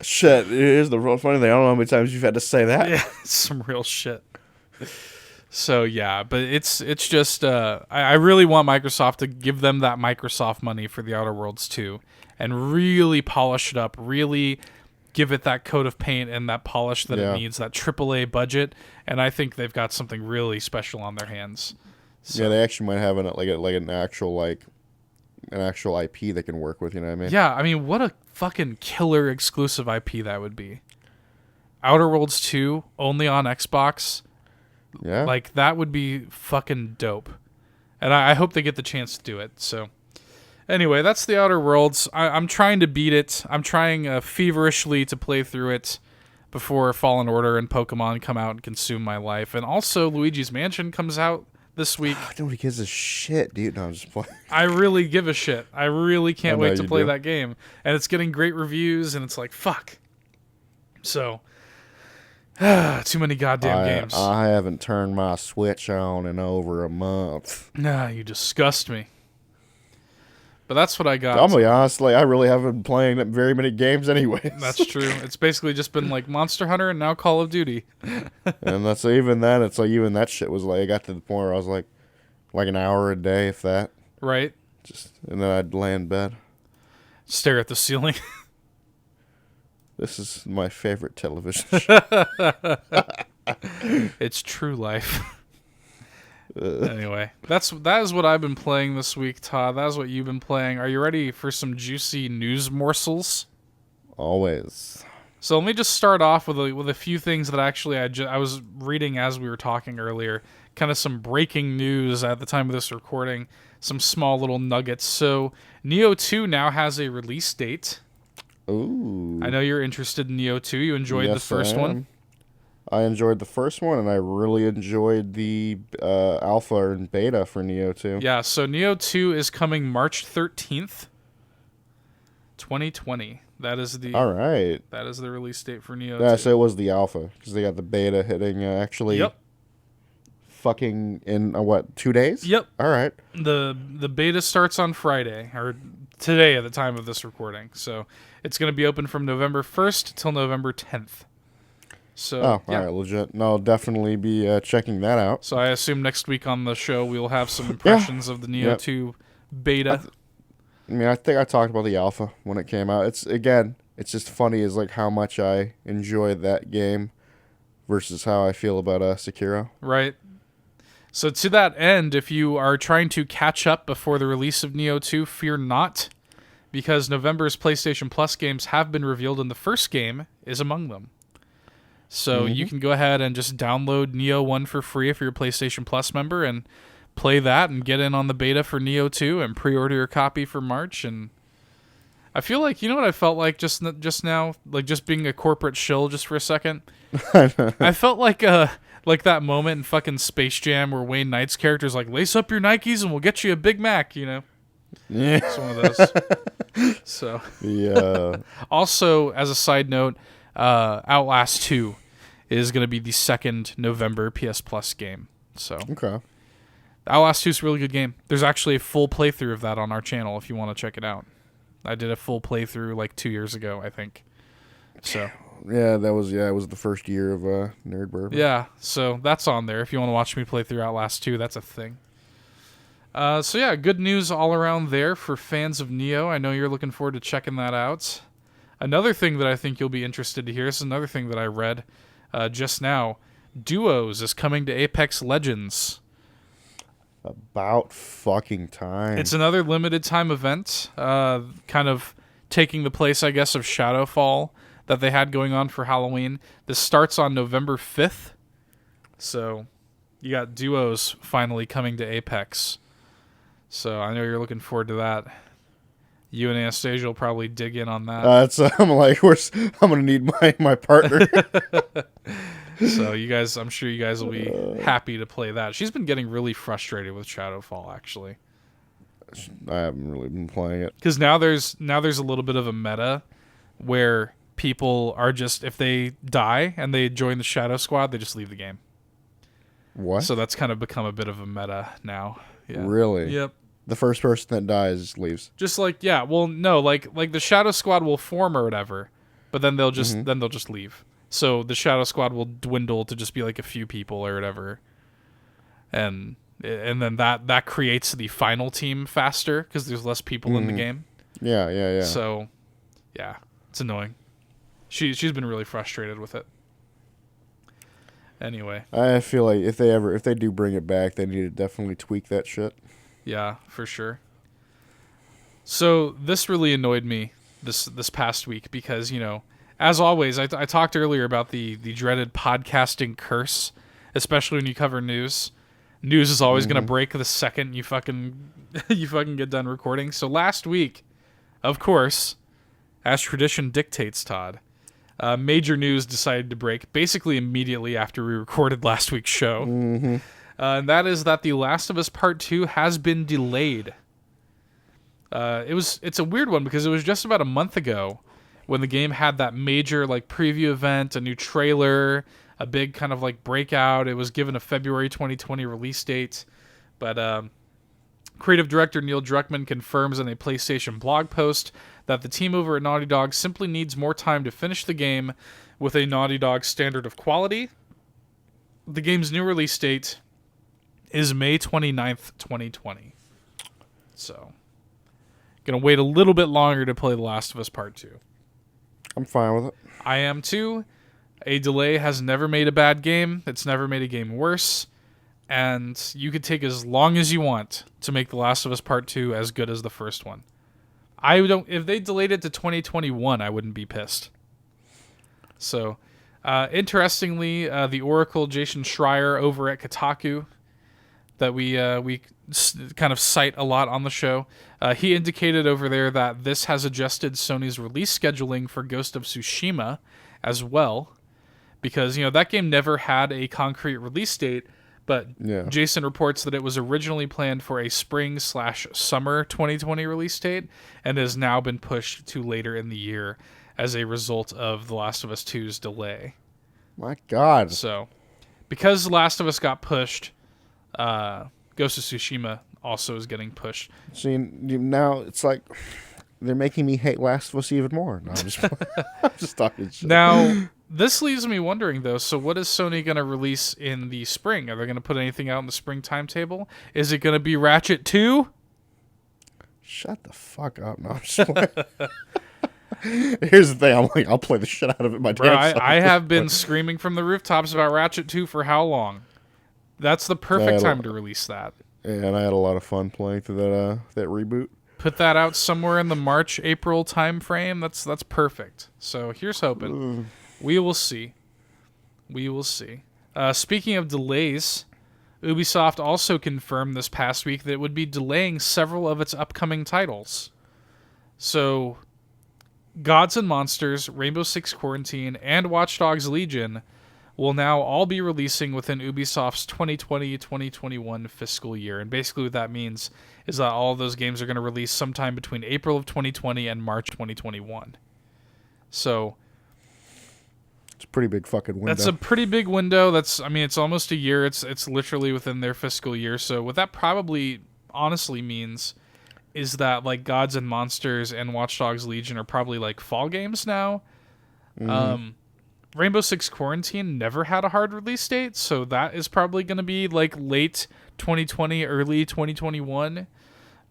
Shit. Here's the real funny thing. I don't know how many times you've had to say that. Yeah, it's some real shit. So yeah, but it's just I really want Microsoft to give them that Microsoft money for the Outer Worlds 2 and really polish it up, really give it that coat of paint and that polish that it needs, that AAA budget, and I think they've got something really special on their hands. So. Yeah, they actually might have an actual like an actual IP they can work with. You know what I mean? Yeah, I mean, what a fucking killer exclusive IP that would be. Outer Worlds 2 only on Xbox. Yeah. Like, that would be fucking dope. And I hope they get the chance to do it. So, anyway, that's the Outer Worlds. I'm trying to beat it. I'm trying feverishly to play through it before Fallen Order and Pokemon come out and consume my life. And also, Luigi's Mansion comes out this week. Nobody gives a shit, dude. No, I'm just playing. I really give a shit. I really can't wait to play do. that game. And it's getting great reviews, and it's like, fuck. So, too many goddamn games. I haven't turned my Switch on in over a month. Nah, you disgust me. But that's what I got. I'm gonna be honest, like, I really haven't been playing very many games anyways. That's true. It's basically just been like Monster Hunter and now Call of Duty. And that's even then. It's like even that shit was like I got to the point where I was like an hour a day, if that. Right. And then I'd lay in bed. Stare at the ceiling. This is my favorite television show. It's true life. Anyway, that is what I've been playing this week, Todd. That is what you've been playing. Are you ready for some juicy news morsels? Always. So let me just start off with a few things that actually I was reading as we were talking earlier. Kind of some breaking news at the time of this recording. Some small little nuggets. So Neo 2 now has a release date. Ooh. I know you're interested in Neo 2. You enjoyed the first one. I enjoyed the first one, and I really enjoyed the alpha and beta for Neo 2. Yeah, so Neo 2 is coming March 13th, 2020. That is the All right. That is the release date for Neo 2. Yeah, so it was the alpha, because they got the beta hitting actually Yep. fucking in, 2 days? Yep. All right. The beta starts on Friday, or today at the time of this recording. So it's going to be open from November 1st till November 10th. So, all right, legit. No, I'll definitely be checking that out. So I assume next week on the show we'll have some impressions of the Neo 2 beta. I think I talked about the alpha when it came out. It's just funny is like how much I enjoy that game versus how I feel about Sekiro. Right. So to that end, if you are trying to catch up before the release of Neo 2, fear not, because November's PlayStation Plus games have been revealed and the first game is among them. So you can go ahead and just download Neo 1 for free if you're a PlayStation Plus member and play that and get in on the beta for Neo 2 and pre-order your copy for March. And I feel like, you know what I felt like just now? Like just being a corporate shill just for a second? I felt like that moment in fucking Space Jam where Wayne Knight's character is like, lace up your Nikes and we'll get you a Big Mac, you know? Yeah. It's one of those. So. Yeah. Also, as a side note, Outlast 2 is going to be the second November PS Plus game. So Okay. Outlast 2 is a really good game. There's actually a full playthrough of that on our channel if you want to check it out. I did a full playthrough like 2 years ago, I think. So Yeah, it was the first year of Nerd Bourbon. yeah, so that's on there. If you want to watch me play through Outlast 2, that's a thing. So yeah, good news all around there for fans of Neo. I know you're looking forward to checking that out. Another thing that I think you'll be interested to hear, this is another thing that I read just now. Duos is coming to Apex Legends. About fucking time. It's another limited time event, kind of taking the place, I guess, of Shadowfall that they had going on for Halloween. This starts on November 5th. So you got Duos finally coming to Apex. So I know you're looking forward to that. You and Anastasia will probably dig in on that. I'm like, I'm gonna need my partner. So you guys, I'm sure you guys will be happy to play that. She's been getting really frustrated with Shadowfall, actually. I haven't really been playing it Because now there's a little bit of a meta where people are just, if they die and they join the Shadow Squad, they just leave the game. What? So that's kind of become a bit of a meta now. Yeah. Really? Yep. The first person that dies leaves. Just like, yeah, well, no, like the Shadow Squad will form or whatever, but then they'll just leave. So the Shadow Squad will dwindle to just be like a few people or whatever, and then that creates the final team faster because there's less people in the game. Yeah. So, yeah, it's annoying. She's been really frustrated with it. Anyway, I feel like if they do bring it back, they need to definitely tweak that shit. yeah, for sure. So this really annoyed me this past week because, as always, I talked earlier about the dreaded podcasting curse, especially when you cover news. News is always going to break the second you fucking get done recording. So last week, of course, as tradition dictates, Todd, major news decided to break basically immediately after we recorded last week's show. And that is that The Last of Us Part 2 has been delayed. It's a weird one because it was just about a month ago when the game had that major preview event, a new trailer, a big kind of breakout. It was given a February 2020 release date, but creative director Neil Druckmann confirms in a PlayStation blog post that the team over at Naughty Dog simply needs more time to finish the game with a Naughty Dog standard of quality. The game's new release date is May 29th, 2020. So, gonna wait a little bit longer to play The Last of Us Part 2. I'm fine with it. I am too. A delay has never made a bad game. It's never made a game worse. And you could take as long as you want to make The Last of Us Part 2 as good as the first one. If they delayed it to 2021, I wouldn't be pissed. So, interestingly, the Oracle Jason Schreier over at Kotaku, that we kind of cite a lot on the show, he indicated over there that this has adjusted Sony's release scheduling for Ghost of Tsushima as well, because that game never had a concrete release date. But Jason reports that it was originally planned for a spring/summer 2020 release date and has now been pushed to later in the year as a result of The Last of Us 2's delay. My God. So, because The Last of Us got pushed, Ghost of Tsushima also is getting pushed. See, now it's like they're making me hate Last of Us even more. No, I'm just talking shit. Now, this leaves me wondering, though, so what is Sony going to release in the spring? Are they going to put anything out in the spring timetable? Is it going to be Ratchet 2? Shut the fuck up. No, I'm just Here's the thing. I'll play the shit out of it. I have been screaming from the rooftops about Ratchet 2 for how long? That's the perfect time to release that. Yeah, and I had a lot of fun playing through that reboot. Put that out somewhere in the March-April time frame. That's perfect. So here's hoping. We will see. Speaking of delays, Ubisoft also confirmed this past week that it would be delaying several of its upcoming titles. So, Gods and Monsters, Rainbow Six Quarantine, and Watch Dogs Legion will now all be releasing within Ubisoft's 2020-2021 fiscal year. And basically what that means is that all of those games are going to release sometime between April of 2020 and March 2021. So, it's a pretty big fucking window. That's a pretty big window. It's almost a year. It's literally within their fiscal year. So what that probably honestly means is that Gods and Monsters and Watch Dogs Legion are probably fall games now. Rainbow Six Quarantine never had a hard release date, so that is probably going to be late 2020, early 2021.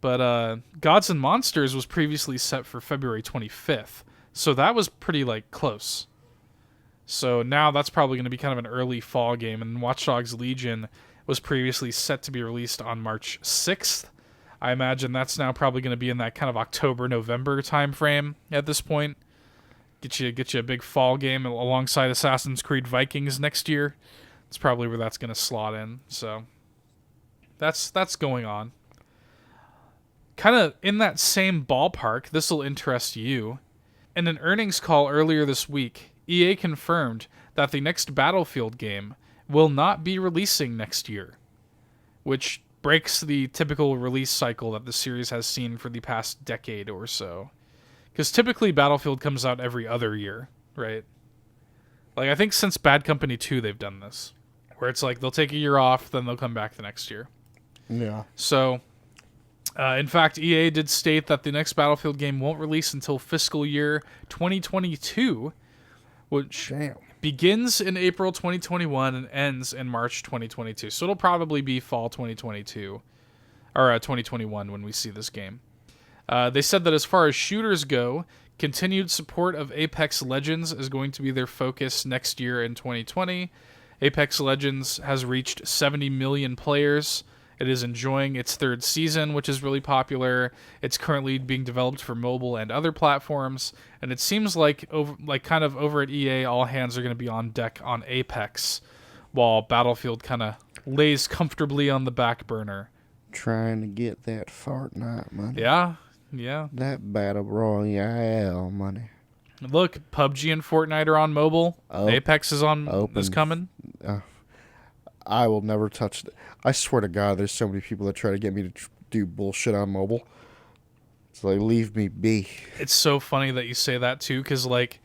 But Gods and Monsters was previously set for February 25th, so that was pretty close. So now that's probably going to be kind of an early fall game, and Watch Dogs Legion was previously set to be released on March 6th. I imagine that's now probably going to be in that kind of October-November time frame at this point. Get you a big fall game alongside Assassin's Creed Vikings next year. That's probably where that's going to slot in. So that's going on. Kind of in that same ballpark, this will interest you. In an earnings call earlier this week, EA confirmed that the next Battlefield game will not be releasing next year, which breaks the typical release cycle that the series has seen for the past decade or so. Because typically Battlefield comes out every other year, right? I think since Bad Company 2 they've done this, where it's they'll take a year off, then they'll come back the next year. Yeah. So, in fact, EA did state that the next Battlefield game won't release until fiscal year 2022, which begins in April 2021 and ends in March 2022. So it'll probably be fall 2022 or 2021 when we see this game. They said that as far as shooters go, continued support of Apex Legends is going to be their focus next year in 2020. Apex Legends has reached 70 million players It is enjoying its third season, which is really popular. It's currently being developed for mobile and other platforms, and it seems like over at EA, all hands are going to be on deck on Apex, while Battlefield kind of lays comfortably on the back burner. Trying to get that Fortnite money. Yeah. That Battle Royale money. Look, PUBG and Fortnite are on mobile. Apex is coming. I will never touch it. I swear to God, there's so many people that try to get me to do bullshit on mobile. It's like, leave me be. It's so funny that you say that, too, because, like,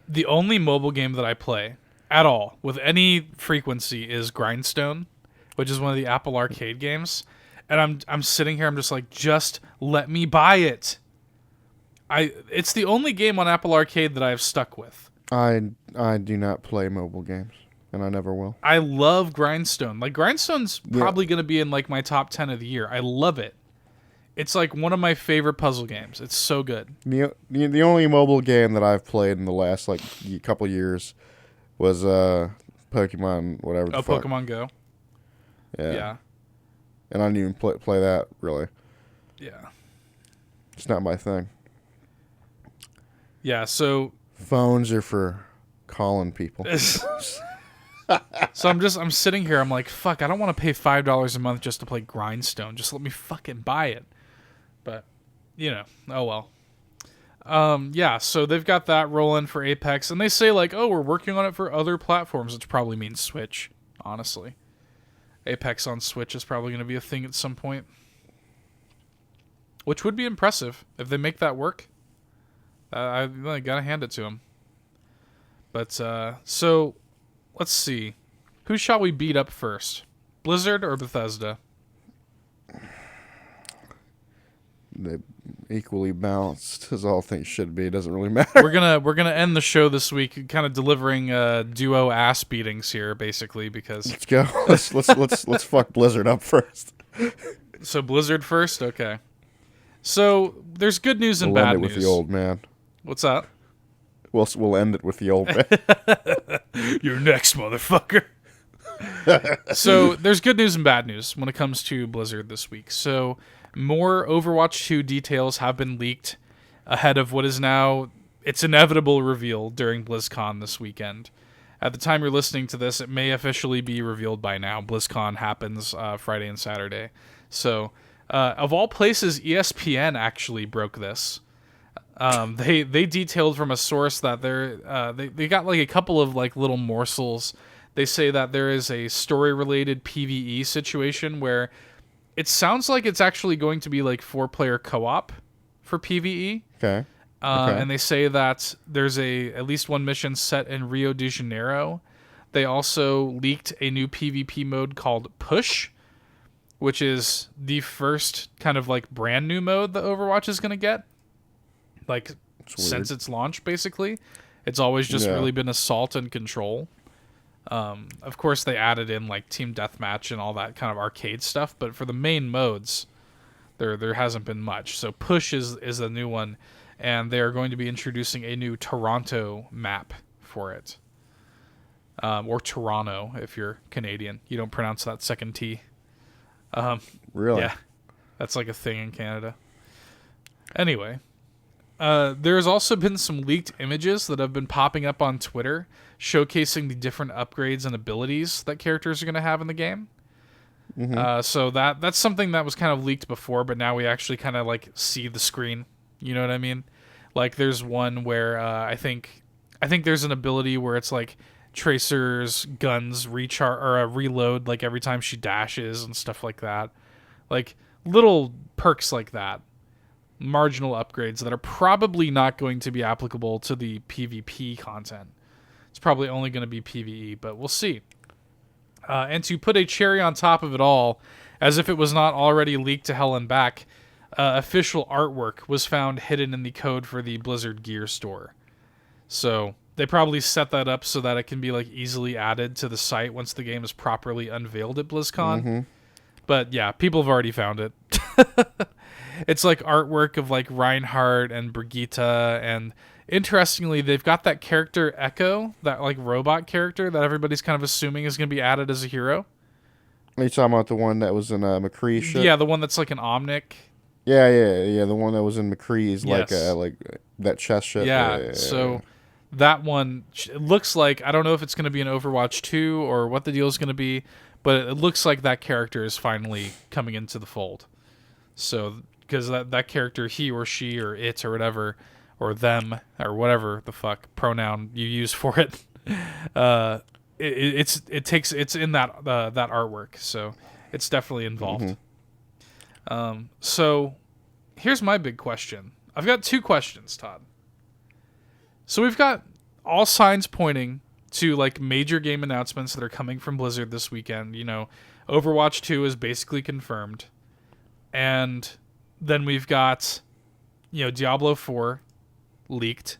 the only mobile game that I play at all with any frequency is Grindstone, which is one of the Apple Arcade games. And I'm sitting here, I'm just like, just let me buy it. It's the only game on Apple Arcade that I've stuck with. I do not play mobile games, and I never will. I love Grindstone. Like, Grindstone's probably going to be in, like, my top 10 of the year. I love it. It's, like, one of my favorite puzzle games. It's so good. The only mobile game that I've played in the last, like, couple years was Pokemon, whatever the fuck. Pokemon Go. Yeah. And I didn't even play that, really. Yeah. It's not my thing. Yeah, so... Phones are for calling people. So I'm sitting here, I'm like, fuck, I don't want to pay $5 a month just to play Grindstone. Just let me fucking buy it. But, oh well. Yeah, so they've got that rolling for Apex, and they say, like, oh, we're working on it for other platforms, which probably means Switch, honestly. Apex on Switch is probably going to be a thing at some point. Which would be impressive if they make that work. I gotta hand it to them. But, so, let's see. Who shall we beat up first? Blizzard or Bethesda? They're equally balanced, as all things should be. It doesn't really matter. We're gonna end the show this week kind of delivering duo ass beatings here, basically, because let's go. Let's fuck Blizzard up first. So Blizzard first, okay. So there's good news and bad news. We'll end it with the old man. What's that? We'll end it with the old man. You're next, motherfucker. So there's good news and bad news when it comes to Blizzard this week. So more Overwatch 2 details have been leaked ahead of what is now its inevitable reveal during BlizzCon this weekend. At the time you're listening to this, it may officially be revealed by now. BlizzCon happens Friday and Saturday. So, of all places, ESPN actually broke this. They detailed from a source that they got like a couple of like little morsels. They say that there is a story-related PvE situation where it sounds like it's actually going to be like 4-player co-op for PvE. Okay. And they say that there's at least one mission set in Rio de Janeiro. They also leaked a new PvP mode called Push, which is the first kind of like brand new mode that Overwatch is going to get. Like since its launch, basically. It's always just really been assault and control. Of course, they added in like team deathmatch and all that kind of arcade stuff, but for the main modes, there hasn't been much. So Push is a new one, and they are going to be introducing a new Toronto map for it. Or Toronto, if you're Canadian. You don't pronounce that second T. Really? Yeah. That's like a thing in Canada. Anyway, there's also been some leaked images that have been popping up on Twitter showcasing the different upgrades and abilities that characters are going to have in the game. Mm-hmm. So that's something that was kind of leaked before, but now we actually kind of like see the screen. You know what I mean? Like there's one where I think there's an ability where it's like Tracer's guns recharge or reload like every time she dashes and stuff like that. Like little perks like that. Marginal upgrades that are probably not going to be applicable to the PvP content. It's probably only going to be PvE, but we'll see. And to put a cherry on top of it all, as if it was not already leaked to hell and back, official artwork was found hidden in the code for the Blizzard Gear store. So they probably set that up so that it can be like easily added to the site once the game is properly unveiled at BlizzCon. Mm-hmm. But yeah, people have already found it. It's like artwork of like Reinhardt and Brigitte, and interestingly, they've got that character Echo, that like robot character that everybody's kind of assuming is going to be added as a hero. Are you talking about the one that was in McCree shit? Yeah, the one that's like an Omnic. Yeah. The one that was in McCree's, Yes. like that chess shit. Yeah. So that one, it looks like, I don't know if it's going to be an Overwatch 2 or what the deal is going to be, but it looks like that character is finally coming into the fold. So, because that character, he or she or it or whatever, or them or whatever the fuck pronoun you use for it, it's in that that artwork. So it's definitely involved. So here's my big question. I've got two questions, Todd. So we've got all signs pointing to like major game announcements that are coming from Blizzard this weekend. You know, Overwatch 2 is basically confirmed. And then we've got, Diablo 4 leaked,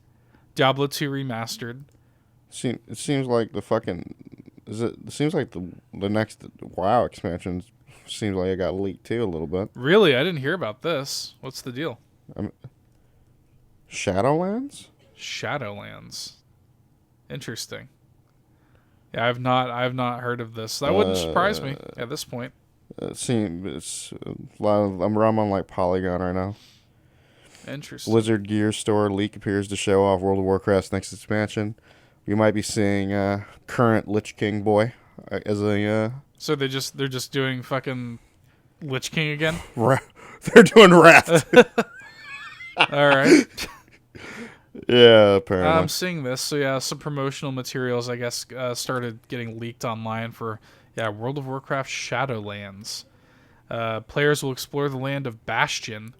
Diablo 2 remastered. It seems like the fucking it seems like the next WoW expansion seems like it got leaked too a little bit. Really? I didn't hear about this. What's the deal? Shadowlands? Shadowlands. Interesting. Yeah, I've not heard of this. That wouldn't surprise me at this point. It's a lot of, I'm on like Polygon right now. Interesting. Blizzard Gear Store leak appears to show off World of Warcraft's next expansion. You might be seeing current Lich King boy as a. So they're just doing fucking Lich King again. They're doing Wrath. All right. Yeah, apparently. I'm seeing this. So yeah, some promotional materials, I guess, started getting leaked online for World of Warcraft Shadowlands. Players will explore the land of Bastion.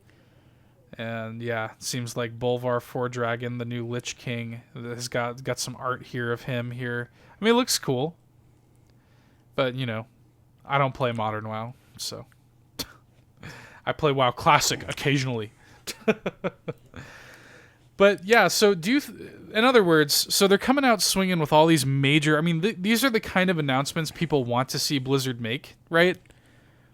And yeah, it seems like Bolvar 4 Dragon, the new Lich King, has got some art here of him here. I mean, it looks cool. But, I don't play Modern WoW, so I play WoW Classic occasionally. But yeah, so in other words, so they're coming out swinging with all these major, I mean, these are the kind of announcements people want to see Blizzard make, right?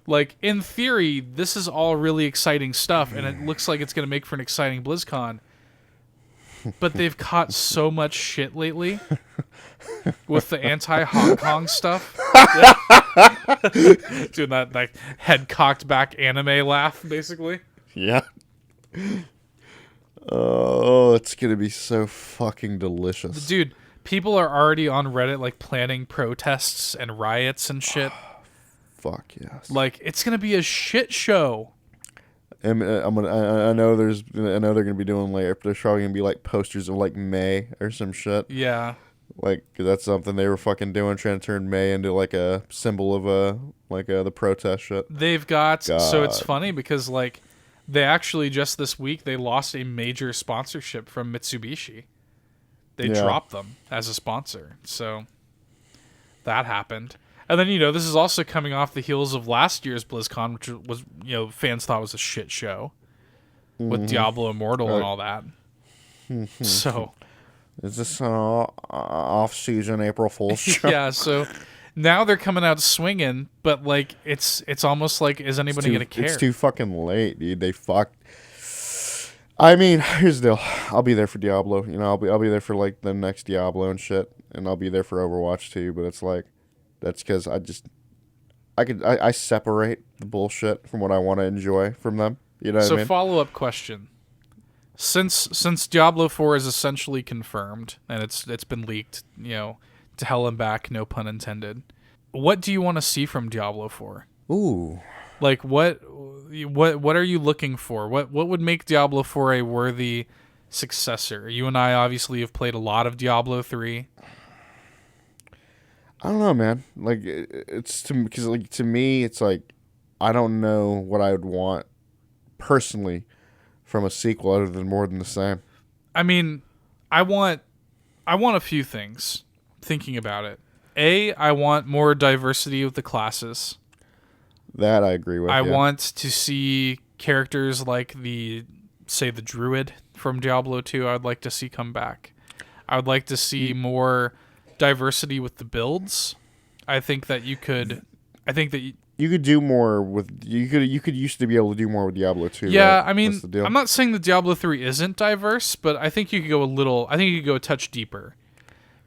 Like, in theory, this is all really exciting stuff, and it looks like it's going to make for an exciting BlizzCon. But they've caught so much shit lately with the anti-Hong Kong stuff. Doing that like head cocked back anime laugh, basically. Yeah. Oh, it's going to be so fucking delicious. Dude, people are already on Reddit like planning protests and riots and shit. Fuck yes. Like, it's going to be a shit show. I know they're gonna be doing like there's probably gonna be like posters of like May or some shit. Yeah, like 'cause that's something they were fucking doing, trying to turn May into like a symbol of the protest shit. They've got so it's funny because like they actually just this week they lost a major sponsorship from Mitsubishi. They dropped them as a sponsor, so that happened. And then, this is also coming off the heels of last year's BlizzCon, which was, fans thought was a shit show with Diablo Immortal and all that. So, is this an off-season April Fool's show? Yeah, so now they're coming out swinging, but like it's almost like, is anybody going to care? It's too fucking late, dude. They fucked. I mean, here's the deal. I'll be there for Diablo. I'll be there for like the next Diablo and shit, and I'll be there for Overwatch too. But it's like. That's because I separate the bullshit from what I want to enjoy from them. You know what I mean? So follow-up question. Since Diablo 4 is essentially confirmed, and it's been leaked, to hell and back, no pun intended, what do you want to see from Diablo 4? Ooh. Like, what are you looking for? What would make Diablo 4 a worthy successor? You and I obviously have played a lot of Diablo 3. I don't know, man. Like, because like to me, it's like I don't know what I would want personally from a sequel other than more than the same. I mean, I want a few things. Thinking about it, I want more diversity with the classes. That I agree with. I want to see characters like the druid from Diablo 2. I'd like to see come back. I would like to see more diversity with the builds. I think that you could do more with you could used to be able to do more with Diablo 2. Yeah, right? I mean, I'm not saying that Diablo 3 isn't diverse, but I think you could go a touch deeper.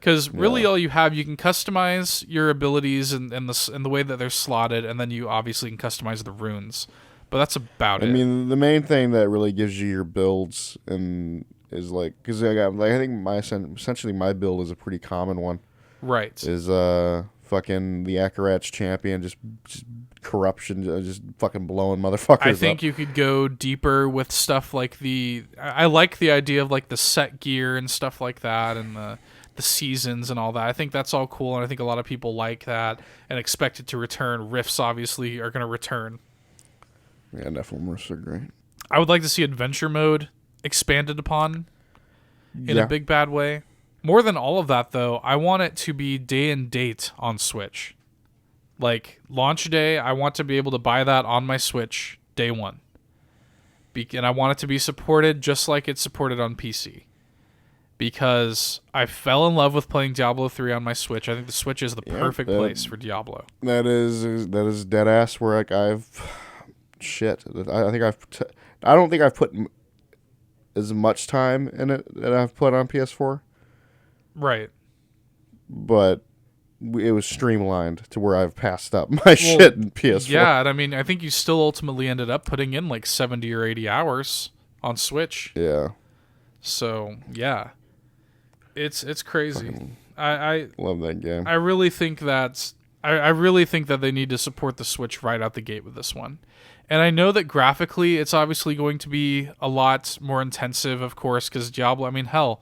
Because really all you have, you can customize your abilities and the way that they're slotted, and then you obviously can customize the runes. But that's about it. I mean, the main thing that really gives you your builds and is like, because I think essentially my build is a pretty common one. Right. Is fucking the Akarat's champion, just corruption, just fucking blowing motherfuckers up. I think you could go deeper with stuff like I like the idea of like the set gear and stuff like that, and the seasons and all that. I think that's all cool, and I think a lot of people like that and expect it to return. Rifts obviously are going to return. Yeah, definitely rifts are great. I would like to see adventure mode expanded upon in a big bad way. More than all of that, though, I want it to be day and date on Switch. Like, launch day, I want to be able to buy that on my Switch day one. And I want it to be supported just like it's supported on PC. Because I fell in love with playing Diablo 3 on my Switch. I think the Switch is the perfect place for Diablo. That is dead ass where like I've... Shit. I don't think I've put as much time in it that I've put on PS4. Right. But it was streamlined to where I've passed up my shit in PS4. Yeah, and I mean, I think you still ultimately ended up putting in like 70 or 80 hours on Switch. Yeah. So, yeah. It's crazy. I love that game. I really think that I really think that they need to support the Switch right out the gate with this one. And I know that graphically it's obviously going to be a lot more intensive, of course, because Diablo, I mean, hell,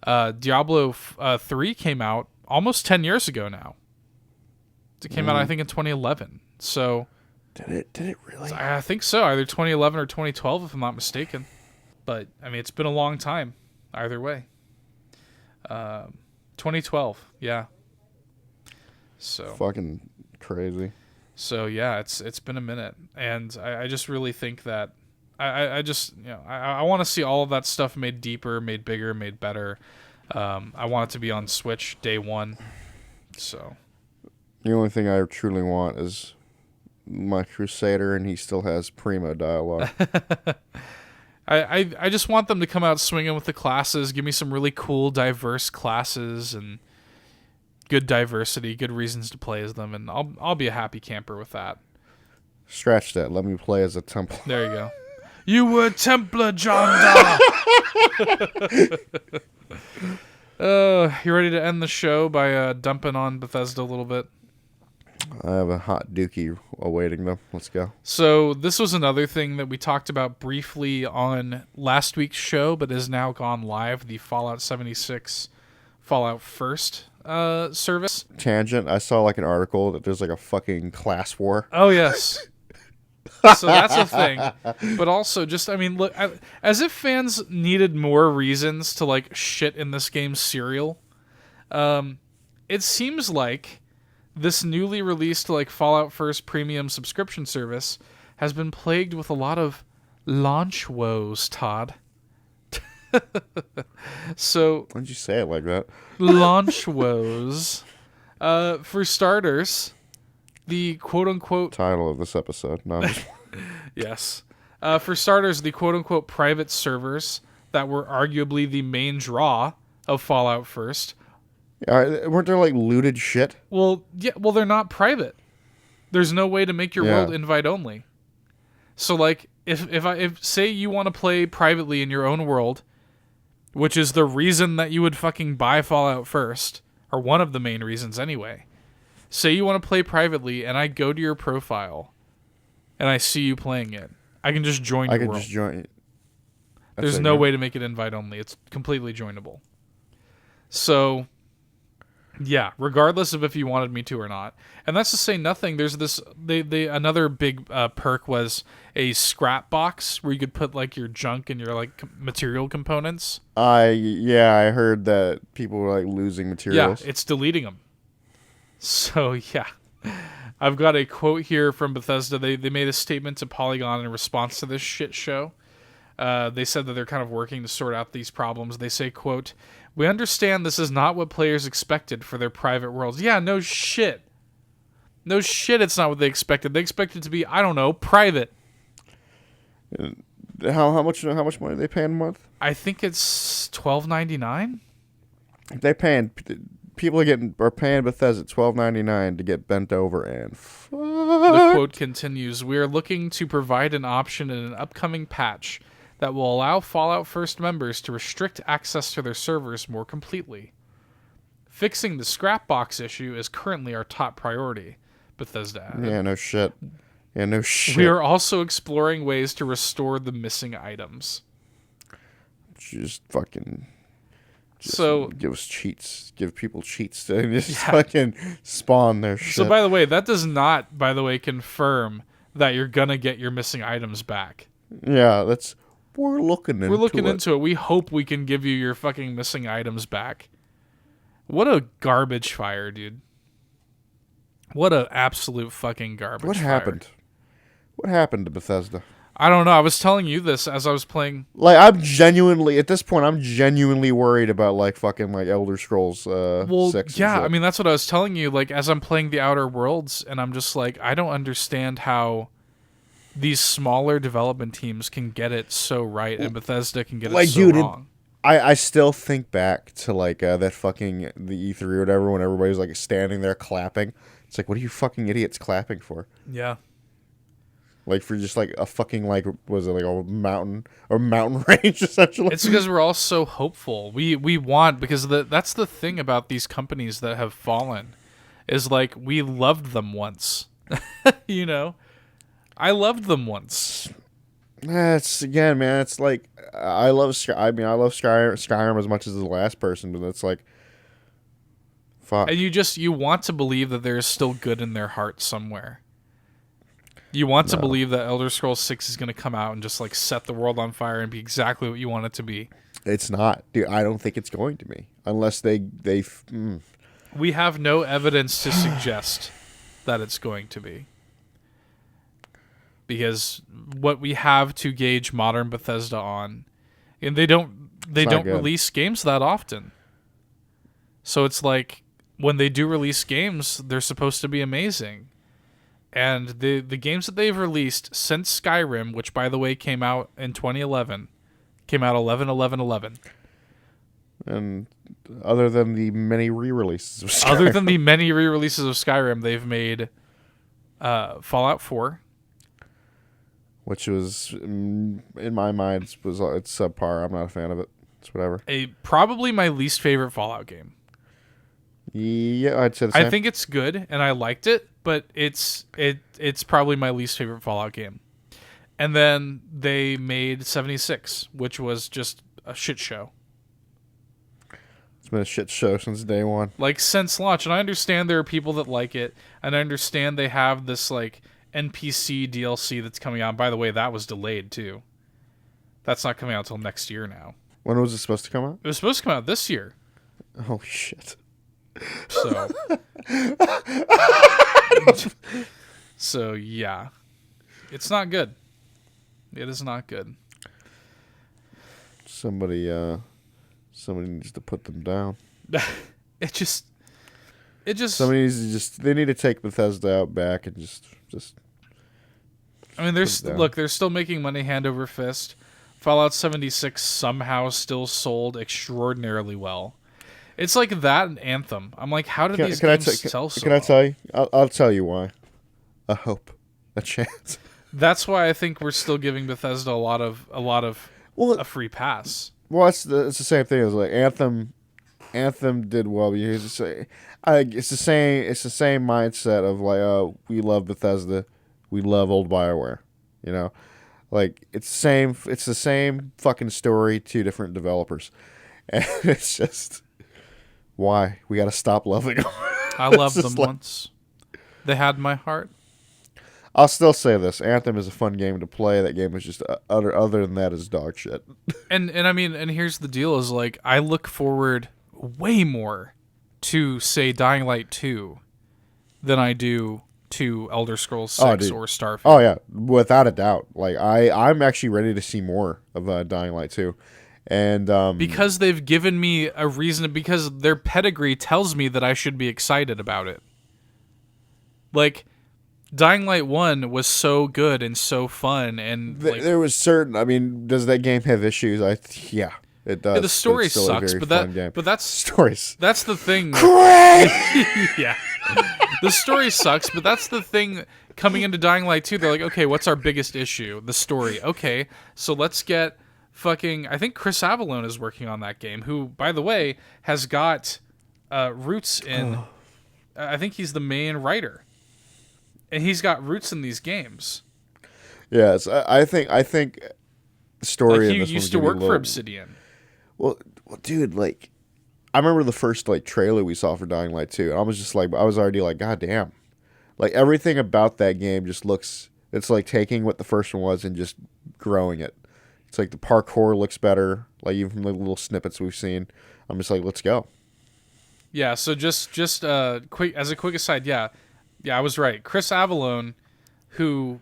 Diablo 3 came out almost 10 years ago now. It came out, I think, in 2011. So Did it really? I think so. Either 2011 or 2012, if I'm not mistaken. But, I mean, it's been a long time. Either way. 2012, yeah. So fucking crazy. So yeah, it's been a minute, and I just really think that I just, you know, I want to see all of that stuff made deeper, made bigger, made better. I want it to be on Switch day one. So the only thing I truly want is my Crusader, and he still has primo dialogue. I just want them to come out swinging with the classes, give me some really cool, diverse classes, and good diversity, good reasons to play as them, and I'll be a happy camper with that. Scratch that. Let me play as a Templar. There you go. You were Templar, John Doe. You ready to end the show by dumping on Bethesda a little bit? I have a hot dookie awaiting them. Let's go. So this was another thing that we talked about briefly on last week's show, but is now gone live, the Fallout 76 Fallout First service. Tangent. I saw like an article that there's like a fucking class war. Oh, yes. So that's a thing. But also just, I mean, look, as if fans needed more reasons to like shit in this game's cereal. It seems like this newly released like Fallout First premium subscription service has been plagued with a lot of launch woes, Todd. So why'd you say it like that? Launch woes. For starters, the quote-unquote title of this episode. No, yes. For starters, the quote-unquote private servers that were arguably the main draw of Fallout First. Weren't there like looted shit? Well, yeah. Well, they're not private. There's no way to make your world invite only. So, like, if say you want to play privately in your own world, which is the reason that you would fucking buy Fallout First, or one of the main reasons anyway. Say you want to play privately, and I go to your profile, and I see you playing it. I can just join your world. I can just join it. There's no way to make it invite only. It's completely joinable. So, yeah, regardless of if you wanted me to or not. And that's to say nothing. There's this. Another big perk was a scrap box where you could put like your junk and your like material components. I heard that people were like losing materials. Yeah, it's deleting them. So yeah, I've got a quote here from Bethesda. They made a statement to Polygon in response to this shit show. They said that they're kind of working to sort out these problems. They say, quote, "We understand this is not what players expected for their private worlds." Yeah, no shit. No shit, it's not what they expected. They expected it to be, I don't know, private. How much money do they pay in a month? I think it's $12.99. They paying people are paying Bethesda $12.99 to get bent over and fuck. The quote continues, "We are looking to provide an option in an upcoming patch that will allow Fallout First members to restrict access to their servers more completely. Fixing the scrap box issue is currently our top priority," Bethesda added. Yeah, no shit. Yeah, no shit. "We are also exploring ways to restore the missing items." Just fucking... So give us cheats. Give people cheats to just fucking spawn their shit. So by the way, that does not, confirm that you're gonna get your missing items back. Yeah, we're looking into it. We hope we can give you your fucking missing items back. What a garbage fire, dude. What a absolute fucking garbage What fire. happened? What happened to Bethesda? I don't know. I was telling you this as I was playing. Like, at this point, I'm genuinely worried about, like, fucking, like, Elder Scrolls 6. Yeah, I mean, that's what I was telling you. Like, as I'm playing The Outer Worlds, and I'm just like, I don't understand how these smaller development teams can get it so right, and Bethesda can get it so wrong. I still think back to, like, that fucking, the E3 or whatever, when everybody was, like, standing there clapping. It's like, what are you fucking idiots clapping for? Yeah. Like, for just, like, a fucking, like, was it, like, a mountain range, essentially? It's because we're all so hopeful. We want, because that's the thing about these companies that have fallen, is, like, we loved them once. You know? I loved them once. It's, again, man, it's like, I love Skyrim as much as the last person, but it's like, fuck. And you want to believe that there is still good in their heart somewhere. You want to believe that Elder Scrolls 6 is going to come out and just, like, set the world on fire and be exactly what you want it to be. It's not. Dude, I don't think it's going to be. Unless they We have no evidence to suggest that it's going to be. Because what we have to gauge modern Bethesda on, and they don't release games that often. So it's like, when they do release games, they're supposed to be amazing. And the games that they've released since Skyrim, which, by the way, came out in 2011, came out 11/11/11. And other than the many re-releases of Skyrim. They've made Fallout 4. Which was, in my mind, it's subpar. I'm not a fan of it. It's whatever. Probably my least favorite Fallout game. Yeah, I'd say the same. I think it's good, and I liked it, but it's probably my least favorite Fallout game. And then they made 76, which was just a shit show. It's been a shit show since day one. Like, since launch. And I understand there are people that like it, and I understand they have this, like, NPC DLC that's coming out. By the way, that was delayed, too. That's not coming out until next year now. When was it supposed to come out? It was supposed to come out this year. Oh, shit. So yeah, it's not good. It is not good. Somebody needs to put them down. It just. Somebody needs to they need to take Bethesda out back and just. I mean, they're still making money hand over fist. Fallout 76 somehow still sold extraordinarily well. It's like that and Anthem. I'm like, how did these games sell so well? Can I tell you? I'll tell you why. A hope. A chance. That's why I think we're still giving Bethesda a lot of a free pass. Well, it's the same thing as like Anthem. Anthem did well because it's the same mindset of like, we love Bethesda, we love old BioWare, you know, like it's the same fucking story, two different developers, and it's just why we got to stop loving them. I loved them once. They had my heart. I'll still say this: Anthem is a fun game to play. That game is just other than that is dog shit. And I mean, and here's the deal: is like I look forward way more to, say, Dying Light 2 than I do to Elder Scrolls 6 or Starfield. Oh yeah, without a doubt. Like I'm actually ready to see more of Dying Light 2. And because they've given me a reason, because their pedigree tells me that I should be excited about it. Like Dying Light 1 was so good and so fun, and there was certain. I mean, does that game have issues? Yeah. It does. Yeah, the story it's still sucks, a very but fun game. that's stories. That's the thing. Yeah, the story sucks, but that's the thing. Coming into Dying Light 2, they're like, okay, what's our biggest issue? The story. Okay, so let's get fucking. I think Chris Avellone is working on that game. Who, by the way, has got roots in. I think he's the main writer, and he's got roots in these games. Yes, I think story. Like in he this used to work for Obsidian. Well, dude, like, I remember the first like trailer we saw for Dying Light 2, and I was just like, I was already like, God damn. Like, everything about that game just looks, it's like taking what the first one was and just growing it. It's like the parkour looks better, like even from the little snippets we've seen. I'm just like, let's go. Yeah, so just quick as a quick aside, yeah, I was right. Chris Avellone, who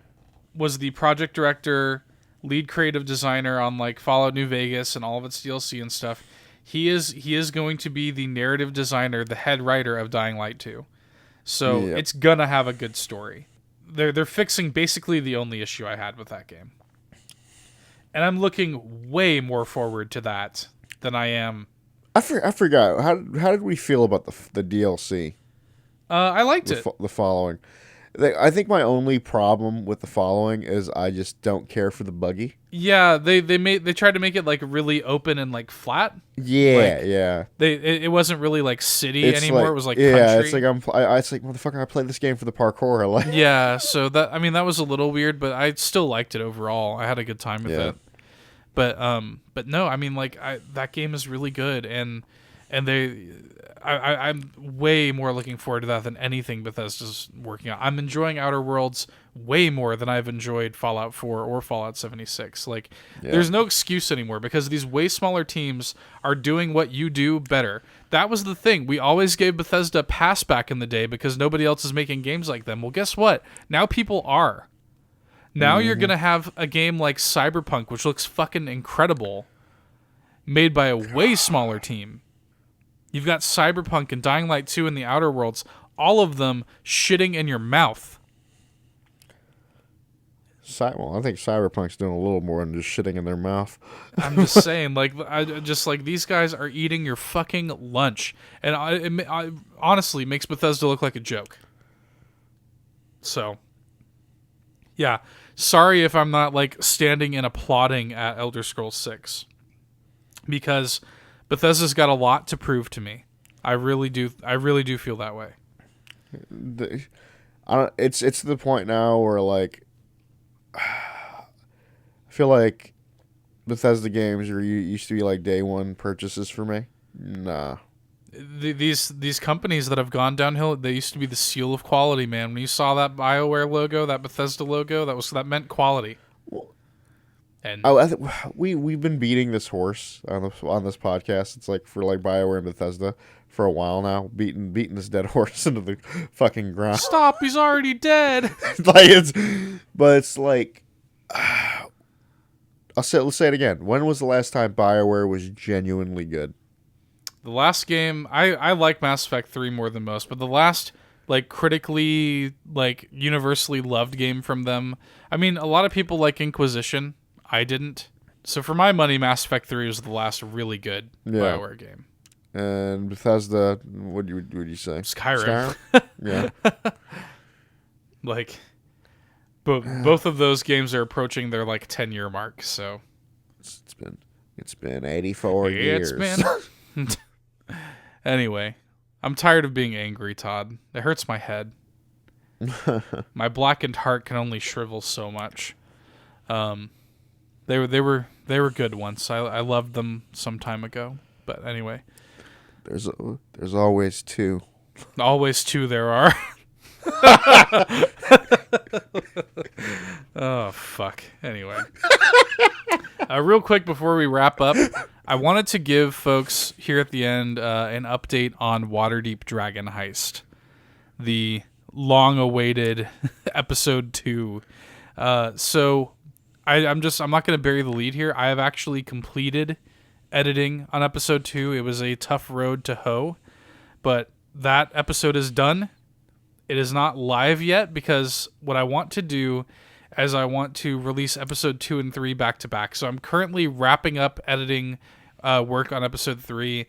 was the project director, lead creative designer on like Fallout New Vegas and all of its DLC and stuff, he is going to be the narrative designer, the head writer of Dying Light 2. So it's gonna have a good story. They're fixing basically the only issue I had with that game, and I'm looking way more forward to that than I am. I forgot how did we feel about the DLC? I liked it. The following. I think my only problem with the following is I just don't care for the buggy. Yeah, they tried to make it like really open and like flat. Yeah, like, yeah. It wasn't really like city it's anymore. Like, it was like yeah, country. it's like it's like, motherfucker, I played this game for the parkour. Like, yeah, so that was a little weird, but I still liked it overall. I had a good time with it. But no, I mean, like, that game is really good, and I'm way more looking forward to that than anything Bethesda's working on. I'm enjoying Outer Worlds way more than I've enjoyed Fallout 4 or Fallout 76. Like, there's no excuse anymore because these way smaller teams are doing what you do better. That was the thing. We always gave Bethesda a pass back in the day because nobody else is making games like them. Well, guess what? Now people are. Now you're going to have a game like Cyberpunk, which looks fucking incredible, made by a way smaller team. You've got Cyberpunk and Dying Light 2 and the Outer Worlds, all of them shitting in your mouth. Well, I think Cyberpunk's doing a little more than just shitting in their mouth. I'm just saying, like, these guys are eating your fucking lunch, and it honestly makes Bethesda look like a joke. So, yeah, sorry if I'm not like standing and applauding at Elder Scrolls 6, because Bethesda's got a lot to prove to me. I really do feel that way. It's to the point now where like I feel like Bethesda games used to be like day one purchases for me. Nah. These companies that have gone downhill, they used to be the seal of quality, man. When you saw that BioWare logo, that Bethesda logo, that meant quality. And we've been beating this horse on this podcast. It's like for like BioWare and Bethesda for a while now, beating this dead horse into the fucking ground. Stop! He's already dead. It's like let's say it again. When was the last time BioWare was genuinely good? The last game, I like Mass Effect 3 more than most, but the last like critically like universally loved game from them. I mean, a lot of people like Inquisition. I didn't. So for my money, Mass Effect 3 was the last really good BioWare game. And Bethesda, what would you say? Skyrim. Yeah. Like, both of those games are approaching their like 10-year mark. So it's been 84 years. It's been. Anyway, I'm tired of being angry, Todd. It hurts my head. My blackened heart can only shrivel so much. They were good once. I loved them some time ago. But anyway, there's always two. Always two there are. Oh fuck. Anyway, real quick before we wrap up, I wanted to give folks here at the end an update on Waterdeep Dragon Heist, the long-awaited episode 2. So I'm not going to bury the lead here. I have actually completed editing on episode 2. It was a tough road to hoe, but that episode is done. It is not live yet because what I want to do is I want to release episode 2 and 3 back to back. So I'm currently wrapping up editing work on episode 3.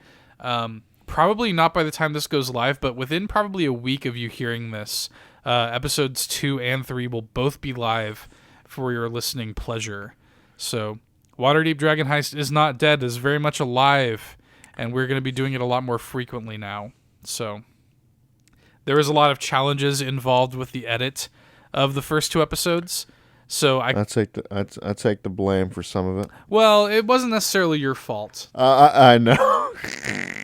Probably not by the time this goes live, but within probably a week of you hearing this, episodes 2 and 3 will both be live for your listening pleasure. So Waterdeep Dragon Heist is not dead, is very much alive, and we're going to be doing it a lot more frequently now. So there was a lot of challenges involved with the edit of the first 2 episodes. So I take the blame for some of it. Well, it wasn't necessarily your fault. I know.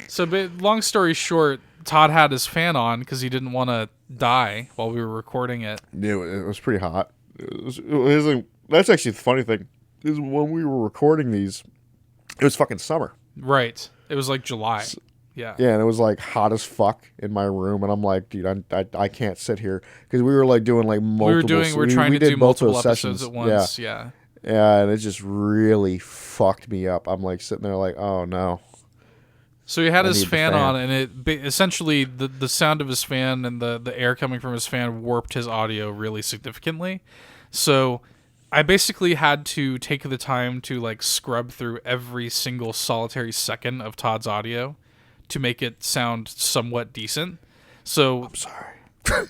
So, but long story short, Todd had his fan on because he didn't want to die while we were recording it. Yeah, it was pretty hot. That's actually the funny thing is when we were recording these, it was fucking summer. Right. It was like July. Yeah. Yeah, and it was like hot as fuck in my room, and I'm like, dude, I can't sit here because we were like doing like multiple. We were trying to do multiple episodes at once. Yeah. Yeah, and it just really fucked me up. I'm like sitting there like, oh no. So he had his fan on, and it essentially the sound of his fan and the air coming from his fan warped his audio really significantly. So I basically had to take the time to like scrub through every single solitary second of Todd's audio to make it sound somewhat decent. So I'm sorry.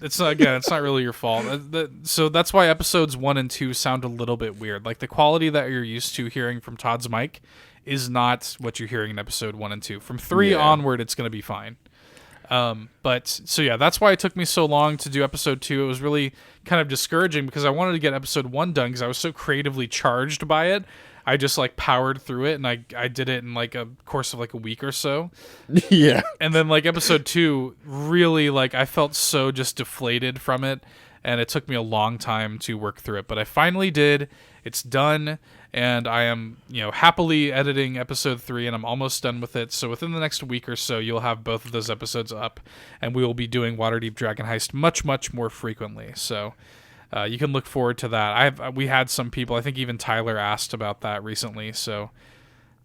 It's not really your fault. So that's why episodes 1 and 2 sound a little bit weird. Like the quality that you're used to hearing from Todd's mic is not what you're hearing in episode 1 and 2. From 3 onward, it's going to be fine. But so yeah, that's why it took me so long to do episode 2. It was really kind of discouraging because I wanted to get episode 1 done because I was so creatively charged by it. I just like powered through it, and I did it in like a course of like a week or so. Yeah. And then like episode 2, really like I felt so just deflated from it, and it took me a long time to work through it. But I finally did. It's done, and I am, happily editing episode 3, and I'm almost done with it. So within the next week or so, you'll have both of those episodes up, and we will be doing Waterdeep Dragon Heist much, much more frequently. So you can look forward to that. We had some people, I think even Tyler asked about that recently. So,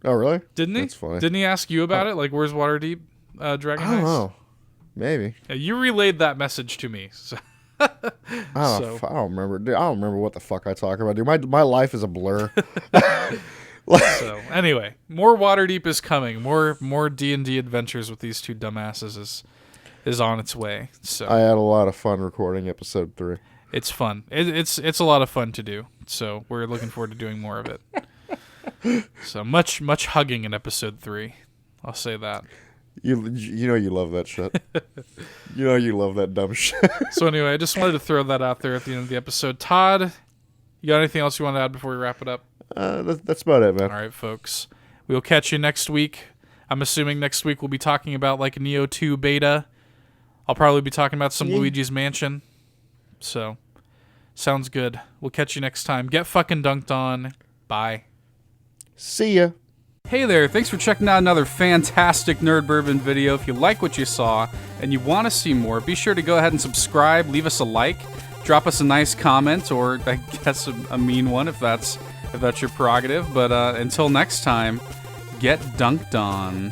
oh really? Didn't he? That's funny. Didn't he ask you about it? Like, where's Waterdeep Dragon Heist? I don't know. Maybe. Yeah, you relayed that message to me. So. I don't remember. Dude, I don't remember what the fuck I talk about. Dude, my life is a blur. So anyway, more Waterdeep is coming. More D&D adventures with these 2 dumbasses is on its way. So I had a lot of fun recording episode 3. It's fun. It's a lot of fun to do. So we're looking forward to doing more of it. So much hugging in episode 3. I'll say that. You know you love that shit. You love that dumb shit. So anyway, I just wanted to throw that out there at the end of the episode. Todd, you got anything else you want to add before we wrap it up? That's about it, man. All right, folks. We'll catch you next week. I'm assuming next week we'll be talking about like Neo 2 beta. I'll probably be talking about some Luigi's Mansion. So, sounds good. We'll catch you next time. Get fucking dunked on. Bye. See ya. Hey there, thanks for checking out another fantastic Nerd Bourbon video. If you like what you saw and you want to see more, be sure to go ahead and subscribe, leave us a like, drop us a nice comment, or I guess a mean one if that's your prerogative. But until next time, get dunked on.